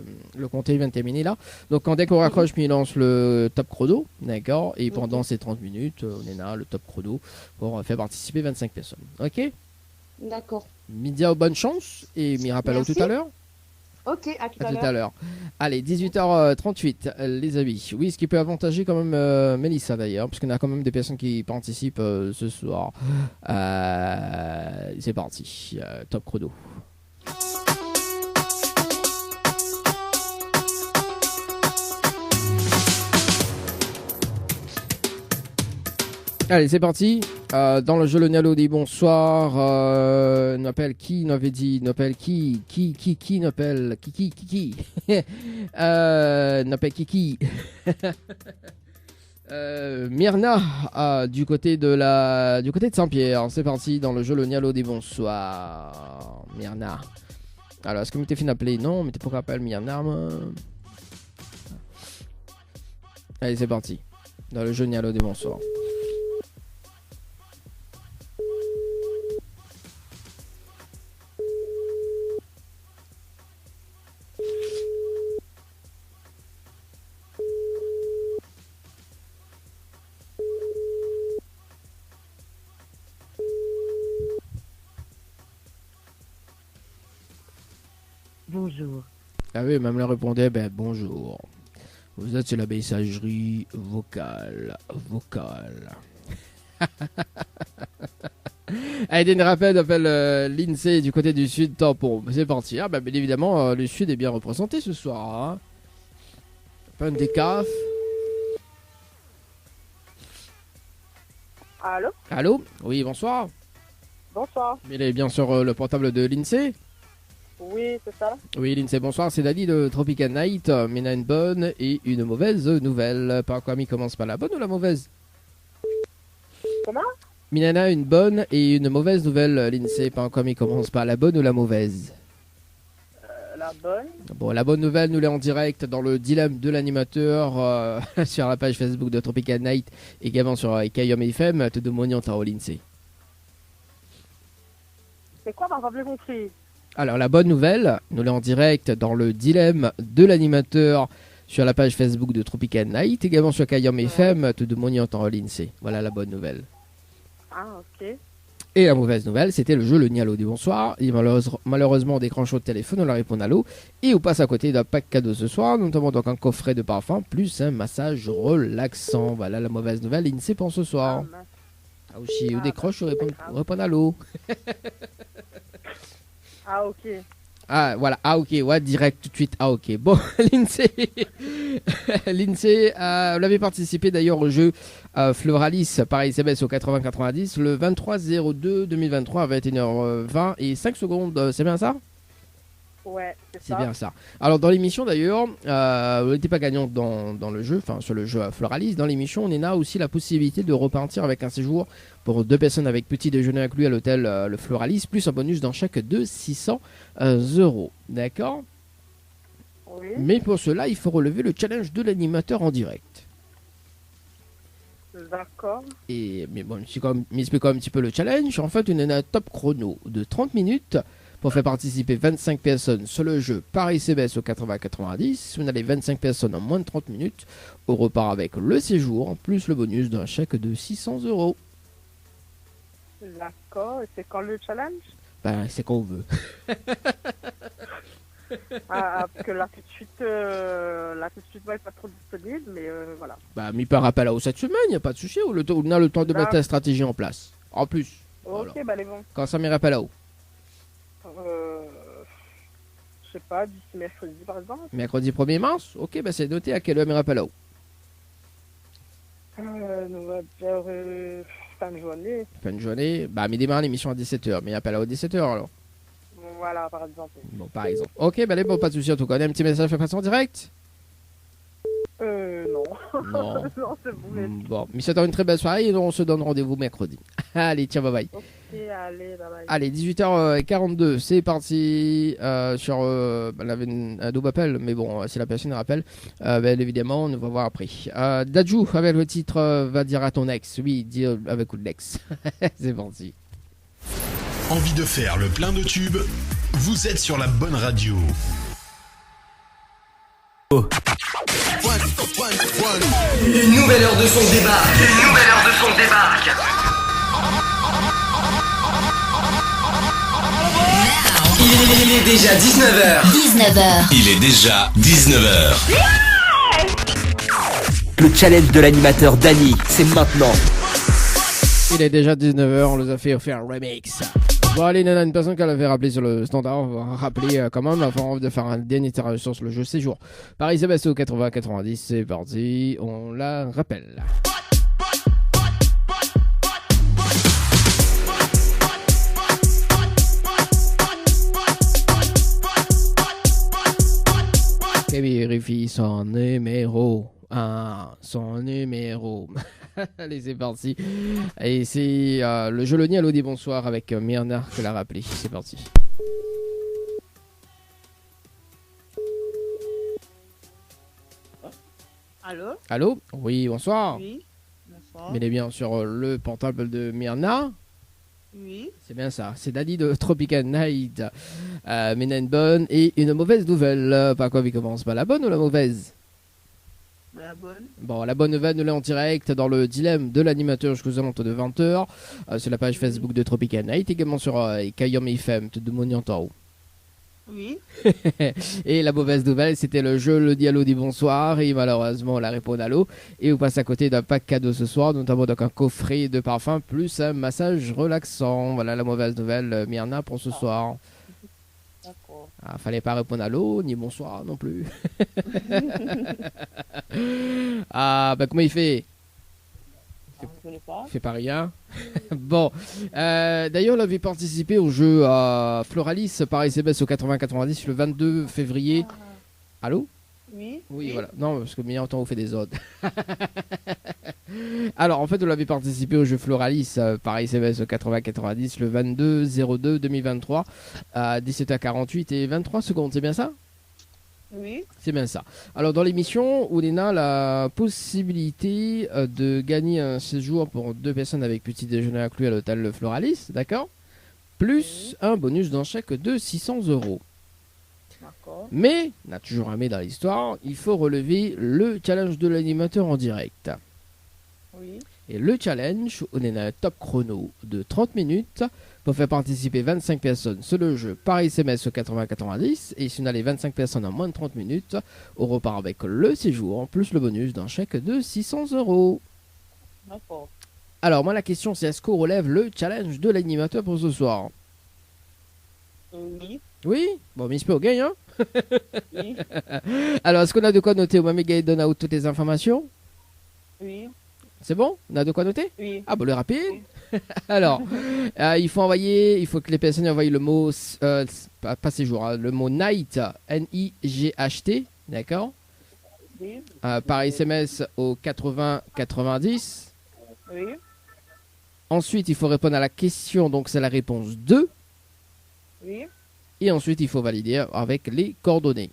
compter vient de terminer là. Donc quand dès qu'on raccroche, puis il lance le top chrono, d'accord. Et pendant ces 30 minutes, on est là le top chrono pour faire participer 25 personnes. Ok. D'accord. Midia, bonne chance et m'y rappelle Merci. tout à l'heure. Ok, à tout À à tout l'heure. à l'heure. Allez, 18h38, les amis. Oui, ce qui peut avantager quand même Mélissa d'ailleurs, parce qu'on a quand même des personnes qui participent ce soir. C'est parti, top chrono. Allez, c'est parti. Dans le jeu, le Nialo dit bonsoir. N'appelle qui n'avait dit n'appelle qui n'appelle qui n'appelle qui Myrna du côté de Saint-Pierre. C'est parti dans le jeu, le Nialo dit bonsoir. Myrna. Alors, est-ce que tu t'es fait appeler? Non, mais t'es pourquoi appelle Myrna? Allez, c'est parti. Dans le jeu, Nialo dit bonsoir. Bonjour. Ah oui, même elle répondait, ben bonjour. Vous êtes sur la messagerie vocale. Allez, des rappels appelle l'INSEE du côté du sud, tampon. C'est parti. Ah, bah, bien évidemment, le sud est bien représenté ce soir. Hein. Pas une décaf. Allô? Allô? Oui, bonsoir. Bonsoir. Il est bien sur le portable de l'INSEE. Oui, c'est ça. Oui, l'INSEE, bonsoir. C'est Dali de Tropical Night. Mais a une bonne et une mauvaise nouvelle. Par quoi il commence par la bonne ou la mauvaise? Comment? Minana, une bonne et une mauvaise nouvelle, l'INSEE. Par quoi il commence par la bonne ou la mauvaise? La bonne. Bon, la bonne nouvelle, nous l'est en direct dans le dilemme de l'animateur sur la page Facebook de Tropical Night, également sur Kayom FM, te demandons au l'INSEE. C'est quoi, t'as pas bien compris? Alors, la bonne nouvelle, nous l'est en direct dans le dilemme de l'animateur sur la page Facebook de Tropical Night, également sur Kayom FM, te demandons au l'INSEE. Voilà la bonne nouvelle. Ah, ok. Et la mauvaise nouvelle, c'était le jeu Le Nialo du bonsoir. Et malheureusement, on décroche au téléphone, on la répond à l'eau. Et on passe à côté d'un pack cadeau ce soir, notamment donc un coffret de parfum, plus un massage relaxant. Voilà la mauvaise nouvelle, l'INSEE pour ce soir. Ah, aussi, on décroche, on répond à l'eau. Ah, ok. Ah, voilà, ah, ok, ouais, direct, tout de suite, ah, ok. Bon, l'INSEE, vous l'avez participé d'ailleurs au jeu Floralis par SMS au 80-90 le 23-02-2023 à 21h20 et 5 secondes, c'est bien ça? Ouais, c'est C'est ça. bien ça. Alors dans l'émission d'ailleurs, vous n'étiez pas gagnant dans le jeu, enfin sur le jeu Floralis. Dans l'émission, on a aussi la possibilité de repartir avec un séjour pour 2 personnes avec petit déjeuner inclus à l'hôtel le Floralis, plus un bonus dans chaque de 600 €. D'accord? Oui. Mais pour cela, il faut relever le challenge de l'animateur en direct. D'accord. Mais bon, m'explique quand même un petit peu le challenge. En fait, on a un top chrono de 30 minutes pour faire participer 25 personnes sur le jeu par SMS au 80-90. On a les 25 personnes en moins de 30 minutes. On repart avec le séjour, plus le bonus d'un chèque de 600 €. D'accord. Et c'est quand le challenge? Ben, c'est qu'on veut. Parce que là tout de suite, ouais, pas trop disponible, mais voilà. Bah, mi par rappel à cette semaine, il n'y a pas de souci. On a le temps de mettre la stratégie en place. En plus. Ok, Voilà. bah les bons. Quand ça m'ira pas là-haut. Je sais pas, d'ici mercredi par exemple. Mercredi 1er mars. Ok, bah c'est noté à quelle heure m'ira pas là-haut. On va dire fin de journée. Fin de journée. Bah, mais démarre l'émission à 17h. Mais il n'y a pas là-haut 17h alors. Voilà, par exemple. Bon, par exemple. Ok, bah, bon, pas de souci en tout cas. On a un petit message fait passer en direct? Non. Non. Non, c'est bon. Bon, mais c'est une très belle soirée et on se donne rendez-vous mercredi. Allez, tiens, bye bye. Ok, allez, bye bye. Allez, 18h42, c'est parti sur un double appel, mais bon, si la personne rappelle, bien évidemment, on va voir après. Dadju, avec le titre Va dire à ton ex. Oui, dis avec coup de l'ex. C'est parti. Envie de faire le plein de tubes? Vous êtes sur la bonne radio. Une nouvelle heure de son débarque. Il est déjà 19h. Il est déjà 19h. Le challenge de l'animateur Dany, c'est maintenant. Il est déjà 19h, on nous a fait faire un remix. Bon, allez, il y en a une personne qui l'avait rappelé sur le standard. On va rappeler quand même avant de faire un dernier tirage sur le jeu séjour. Paris Sébastien au 80-90, c'est parti. On la rappelle. Qui vérifie son numéro. Son numéro. Allez, c'est parti. Et c'est le jeu Loni. Allô, dis bonsoir avec Myrna que l'a rappelé. C'est parti. Allô? Allô? Oui, bonsoir. Oui, bonsoir. Mais bien sur le portable de Myrna. Oui. C'est bien ça. C'est Dany de Tropical Night. Myrna une bonne et une mauvaise nouvelle. Par quoi il commence? Pas la bonne ou la mauvaise? La bonne. Bon, la bonne nouvelle, nous l'est en direct dans le dilemme de l'animateur jusqu'aux alentours de 20h sur la page Facebook de Tropical Night, également sur Kayom FM, te demandons en haut. Oui. Et la mauvaise nouvelle, c'était le jeu Le Diallo dit bonsoir. Et malheureusement, la réponse à l'eau. Et vous passez à côté d'un pack cadeau ce soir, notamment donc un coffret de parfum plus un massage relaxant. Voilà la mauvaise nouvelle, Myrna, pour ce soir. D'accord. Ah, fallait pas répondre à l'eau, ni bonsoir non plus. Ah, bah comment il fait? Je connais pas. Fait pas rien. Bon, d'ailleurs, on avait participé au jeu Floralis par SMS au 80-90 le 22 février. Allô? Oui. Oui, voilà. Non, parce que meilleur temps, on fait des odes. Alors, en fait, on avait participé au jeu Floralis par SMS au 80-90 le 22-02-2023 à 17h48 et 23 secondes. C'est bien ça? Oui. C'est bien ça. Alors, dans l'émission, on a la possibilité de gagner un séjour pour 2 personnes avec petit déjeuner inclus à l'hôtel Le Floralis, d'accord? Plus un bonus d'un chèque de 600 €. D'accord. Mais, on a toujours un mais dans l'histoire, il faut relever le challenge de l'animateur en direct. Oui. Et le challenge, on est à un top chrono de 30 minutes pour faire participer 25 personnes sur le jeu par SMS au 80-90. Et si on a les 25 personnes en moins de 30 minutes, on repart avec le séjour plus le bonus d'un chèque de 600 €. D'accord. Alors, moi, la question, c'est est-ce qu'on relève le challenge de l'animateur pour ce soir? Oui. Oui? Bon, Miss Pau gagne, hein? Oui. Alors, est-ce qu'on a de quoi noter? Omega donne out toutes les informations? Oui. C'est bon? On a de quoi noter? Oui. Ah, bon, le rapide. Alors, il faut que les personnes envoient le mot, pas séjour, hein, le mot night, N-I-G-H-T, d'accord? Oui. Par SMS au 80-90. Oui. Ensuite, il faut répondre à la question, donc c'est la réponse 2. Oui. Et ensuite, il faut valider avec les coordonnées.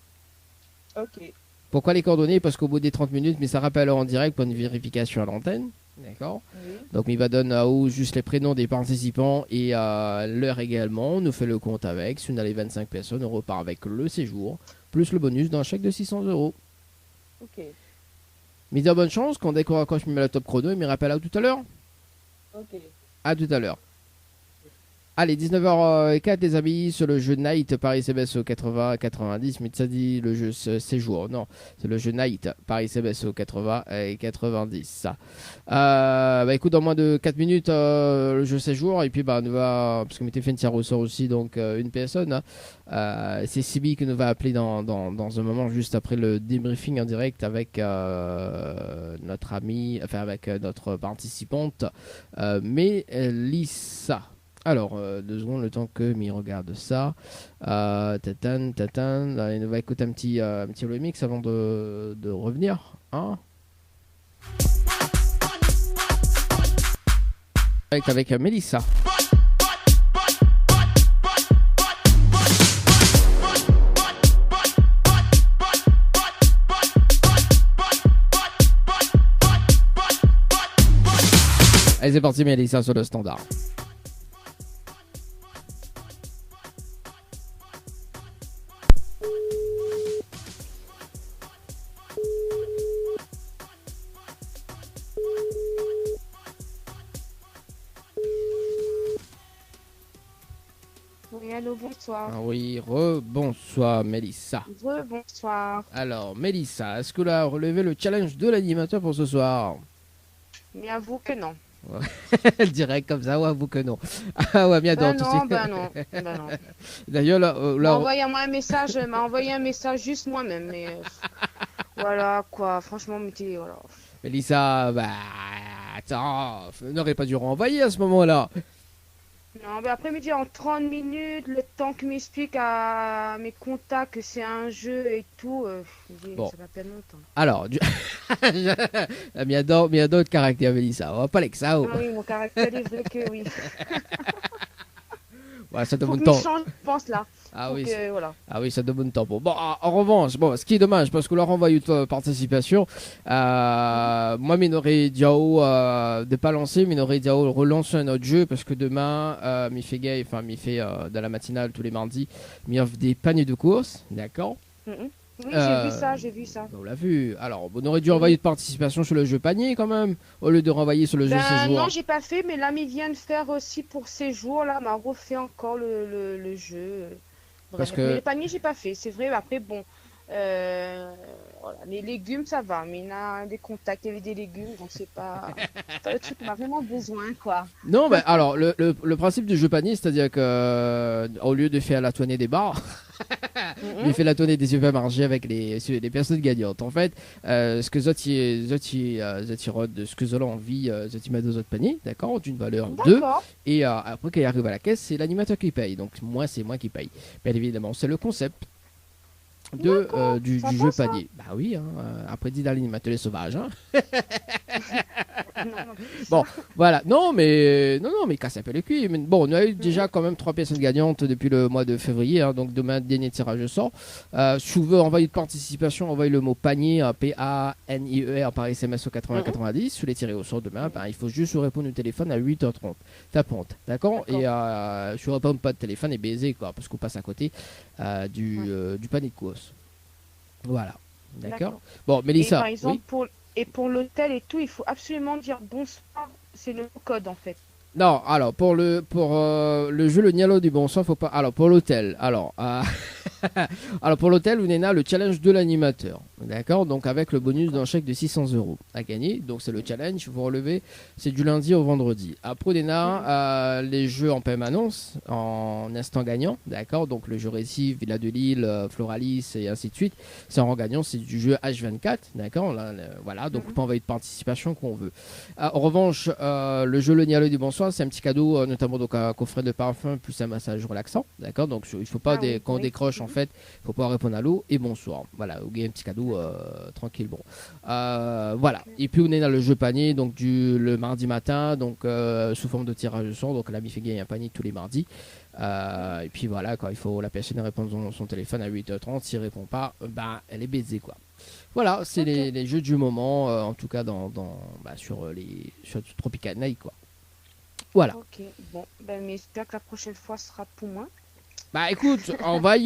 Ok. Pourquoi les coordonnées? Parce qu'au bout des 30 minutes, mais ça rappelle en direct pour une vérification à l'antenne. D'accord. Oui. Donc, il va donner à haut juste les prénoms des participants et l'heure également. On nous fait le compte avec. Si on a les 25 personnes, on repart avec le séjour, plus le bonus d'un chèque de 600 €. Ok. Mais de bonne chance, quand dès qu'on raccroche, je me mets le top chrono, il me rappelle à tout à l'heure. Ok. À tout à l'heure. Allez, 19h04 les amis, sur le jeu Night par SMS au 80-90, mais ça dit le jeu séjour, non, c'est le jeu Night par SMS au 80-90. Bah écoute, dans moins de 4 minutes, le jeu séjour, et puis bah on va, parce que m'était fait une tir au sort aussi, donc une personne, c'est Sibi qui nous va appeler dans un moment, juste après le débriefing en direct avec notre amie, enfin avec notre participante, Mélissa. Alors, 2 secondes, le temps que m'y regarde ça. Tatan. Là, on va écouter un petit remix avant de revenir. Hein, avec Mélissa. Allez, c'est parti, Mélissa sur le standard. Oui, allô, bonsoir. Ah oui, bonsoir Mélissa. Bonsoir. Alors, Mélissa, est-ce que tu as relevé le challenge de l'animateur pour ce soir? Mais avoue que non. Direct comme ça, ouais, avoue que non. Ah ouais, bien Ben donc. non, ben non. D'ailleurs, là, m'a envoyé un message juste moi-même, mais voilà quoi, franchement, mais voilà. Mélissa, bah, attends, on n'aurait pas dû renvoyer à ce moment-là. Non, mais après-midi, en 30 minutes, le temps qu'il m'explique à mes contacts que c'est un jeu et tout, bon. Ça va pas longtemps. Alors, il y a d'autres caractères, Mélissa, on va pas aller que ça. Ah oui, mon caractère est vrai que oui. Ouais, ça Faut demande que temps. change, je pense là. Ah oui, voilà. ah oui, ça demande temps. Bon, en revanche, bon, ce qui est dommage, parce que leur envoie une participation, moi, Minoret Diao, de pas lancer, Minoret Diao relance un autre jeu, parce que demain, m'y fait gay, enfin, m'y fait dans la matinale tous les mardis, m'y offre des paniers de course, d'accord? Oui, j'ai vu ça. On l'a vu. Alors, on aurait dû envoyer de participation sur le jeu panier quand même, au lieu de renvoyer sur le jeu séjour. Non, j'ai pas fait, mais l'ami vient de faire aussi pour séjour, là, m'a refait encore le jeu. Parce Bref, que- mais les paniers, j'ai pas fait. C'est vrai, après, bon. Voilà. Les légumes, ça va. Mais il y a des contacts avec des légumes, donc c'est pas le truc qu'on a vraiment besoin, quoi. Non, mais alors, le principe du jeu panier, c'est-à-dire que au lieu de faire la tournée des bars, il fait la tournée des supermarchés avec les personnes gagnantes. En fait, ce que Zoti Rod, ce que Zola envie, Zoti met dans autres paniers, d'accord, d'une valeur 2. D'accord. Et après, quand il arrive à la caisse, c'est l'animateur qui paye. Donc, c'est moi qui paye. Bien évidemment, c'est le concept du sympa, jeu ça. panier. Bah oui, hein, après dit dans l'animateur les sauvages. Hein. Non, non, Bon, voilà. Non, mais casse un peu les cuits. Mais bon, on a eu déjà quand même 3 personnes gagnantes depuis le mois de février. Hein, donc demain, dernier tirage au sort. Si vous voulez envoyer de participation, envoyez le mot panier, PANIER par SMS au 8090. Sous les tirés au sort demain, ben, il faut juste vous répondre au téléphone à 8h30. Tapante, d'accord. Et si vous répondez pas de téléphone, et baiser, quoi, parce qu'on passe à côté du panier de course. Voilà. D'accord. Bon, Et Mélissa. par exemple, Oui. pour l'hôtel et tout, il faut absolument dire bonsoir. C'est le code, en fait. Non, alors pour le jeu le Nialo du bon sens, faut pas. Alors pour l'hôtel, alors pour l'hôtel, Unena, le challenge de l'animateur, d'accord. Donc avec le bonus d'un chèque de 600 € à gagner. Donc c'est le challenge. Vous relevez, c'est du lundi au vendredi. Après Unena, les jeux en permanence, en instant gagnant, d'accord. Donc le jeu récif, Villa de Lille, Floralis et ainsi de suite. C'est en gagnant, c'est du jeu H24, d'accord. Voilà, donc on peut envoyer de participation qu'on veut. En revanche, le jeu le Nialo du bon sens, c'est un petit cadeau, notamment donc un coffret de parfum plus un massage relaxant, d'accord. Donc il faut pas quand on décroche en fait, il faut pas répondre à l'eau et bonsoir. Voilà, vous gagnez un petit cadeau tranquille. Bon, voilà. Et puis on est dans le jeu panier, donc le mardi matin, donc sous forme de tirage au sort. Donc l'ami fait gagner un panier tous les mardis. Et puis voilà, quand il faut la personne répondre son téléphone à 8h30, s'il répond pas, ben elle est baisée, quoi. Voilà, c'est les jeux du moment, en tout cas sur Tropical Night, quoi. Voilà. Ok, bon, mais j'espère que la prochaine fois sera pour moi. Bah écoute, envoie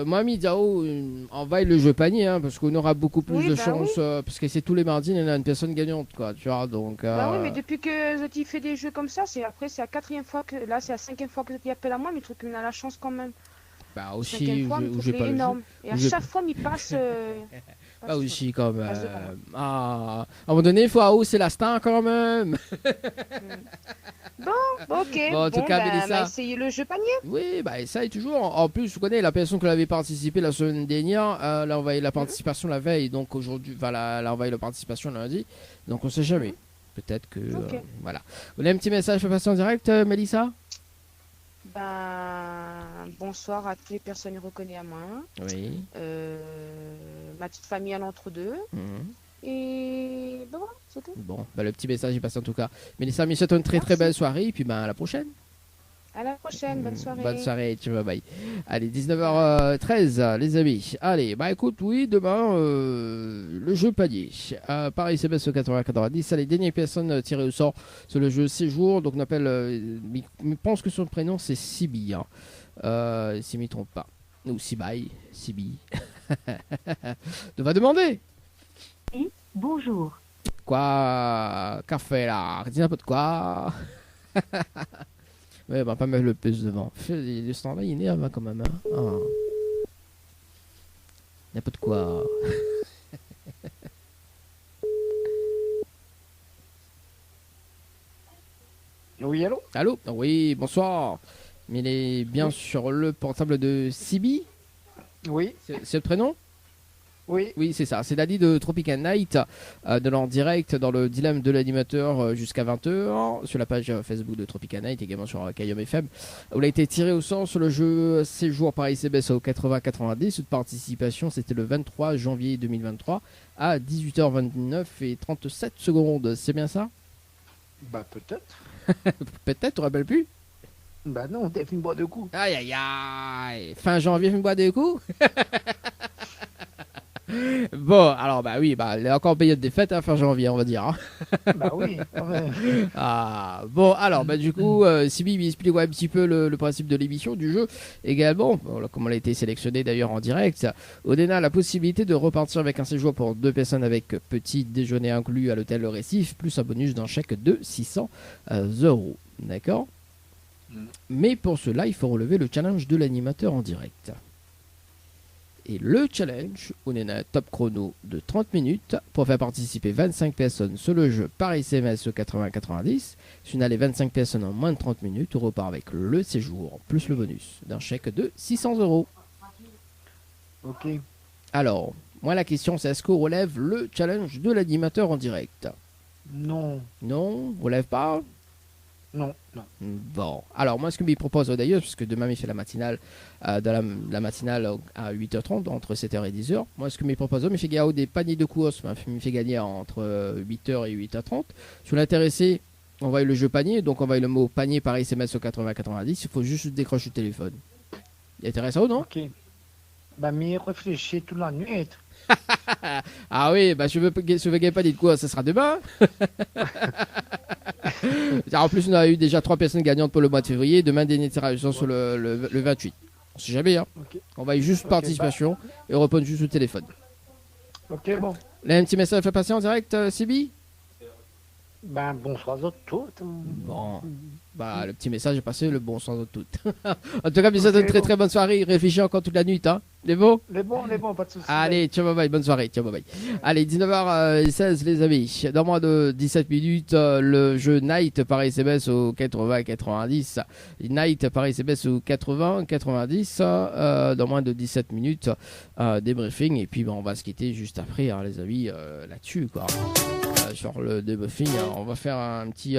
Mohamed Diao, envoie le jeu panier, hein, parce qu'on aura beaucoup plus de chance, parce que c'est tous les mardis, il y en a une personne gagnante, quoi, tu vois, donc... Bah oui, mais depuis que Zoti fait des jeux comme ça, c'est la 4e fois que... Là, c'est la 5e fois que Zoti appelle à moi, mais le truc, on a la chance quand même. Bah aussi, où j'ai pas énorme. Et à chaque fois, il passe... Bah aussi, quand même. À un moment donné, il faut hausser la star, quand même. Bon, ok. Bon, en tout cas, Mélissa, essayez le jeu panier. Oui, bah essaye toujours. En plus, tu connais la personne qui avait participé la semaine dernière, elle a envoyé la participation la veille, donc aujourd'hui, elle a envoyé la participation lundi, donc on sait jamais. Peut-être que voilà. Vous avez un petit message pour passer en direct, Mélissa? Bonsoir à toutes les personnes reconnues à moi. Oui. Ma petite famille à l'entre-deux. Et ben voilà, c'est tout. Bon, bah, le petit message est passé en tout cas. Mélissa, je souhaite une très belle soirée et puis à la prochaine. À la prochaine, bonne soirée. Bonne soirée, tu vas bye. Allez, 19h13, les amis. Allez, bah écoute, oui, demain, le jeu panier. Par SMS au 80-90. Allez, dernière personne tirée au sort sur le jeu Séjour. Donc on appelle, je pense que son prénom c'est Sibi. Hein. Si je ne me trompe pas. Ou Sibi. On va demander. Bonjour. Quoi? Café là? Dis un peu de quoi? Ouais, bah pas mettre le plus devant. Le stand-là, il énerve quand même. Hein. Oh. Un peu de quoi? Oui, allô? Allô? Oui, bonsoir. Mais il est bien sur le portable de Sibi? Oui. C'est le prénom? Oui. Oui, c'est ça. C'est Dadi de Tropical Night, de l'en direct dans le dilemme de l'animateur jusqu'à 20h sur la page Facebook de Tropical Night, également sur Kayom FM. Où il a été tiré au sort sur le jeu Séjour Paris CBS au 80-90. Cette participation, c'était le 23 janvier 2023 à 18h29 et 37 secondes. C'est bien ça? Bah peut-être. Peut-être, tu te rappelles plus? Bah non, t'as fait une boîte de coups. Aïe aïe aïe. Fin janvier, une boîte de coups. Bon, alors bah oui, bah il est encore en période des fêtes, hein, fin janvier, on va dire. Hein. Bah oui. Ouais. Ah, bon, alors bah du coup, Sibi explique un petit peu le principe de l'émission, du jeu également. Voilà, comme elle a été sélectionnée d'ailleurs en direct. Odena a la possibilité de repartir avec un séjour pour 2 personnes avec petit déjeuner inclus à l'hôtel Le Récif, plus un bonus d'un chèque de 600 €. D'accord? Mais pour cela, il faut relever le challenge de l'animateur en direct. Et le challenge, on est un top chrono de 30 minutes pour faire participer 25 personnes sur le jeu par SMS au 80-90. Si on a les 25 personnes en moins de 30 minutes, on repart avec le séjour plus le bonus d'un chèque de 600 €. Ok. Alors, moi la question c'est est-ce qu'on relève le challenge de l'animateur en direct? Non. Non, on relève pas? Non, non. Bon, alors moi ce que je me propose d'ailleurs, puisque demain il fait la matinale, la matinale à 8h30, entre 7h et 10h, moi ce que je me propose, il fait gagner des paniers de course, il me fait gagner entre 8h et 8h30. Si on est intéressé, on envoie le jeu panier, donc on envoie le mot panier par SMS au 80-90, il faut juste décrocher le téléphone. Il est intéressant ou non? Ok. Bah mais réfléchis toute la nuit. Ah oui, bah je veux gagner pas de quoi, ça sera demain. En plus, on a eu déjà 3 personnes gagnantes pour le mois de février. Demain, dernier tirage sur le 28. On sait jamais, hein. Okay. On va y juste participation et on répond juste au téléphone. Ok, bon. Là, un petit message fait passer en direct, Sibi? Ben bonsoir à toutes. Bon. Bah, le petit message est passé, le bon sens de toutes. En tout cas, bisous, une très très bonne soirée. Réfléchis encore toute la nuit, hein. Les beaux? Les bons, pas de soucis. Allez, ciao, bye bye, bonne soirée, ciao, bye bye. Allez, 19h16, les amis. Dans moins de 17 minutes, le jeu Night par SMS au 80-90. Night par SMS au 80-90. Dans moins de 17 minutes, débriefing. Et puis, on va se quitter juste après, hein, les amis, là-dessus, quoi. Sur le débriefing, on va faire un petit.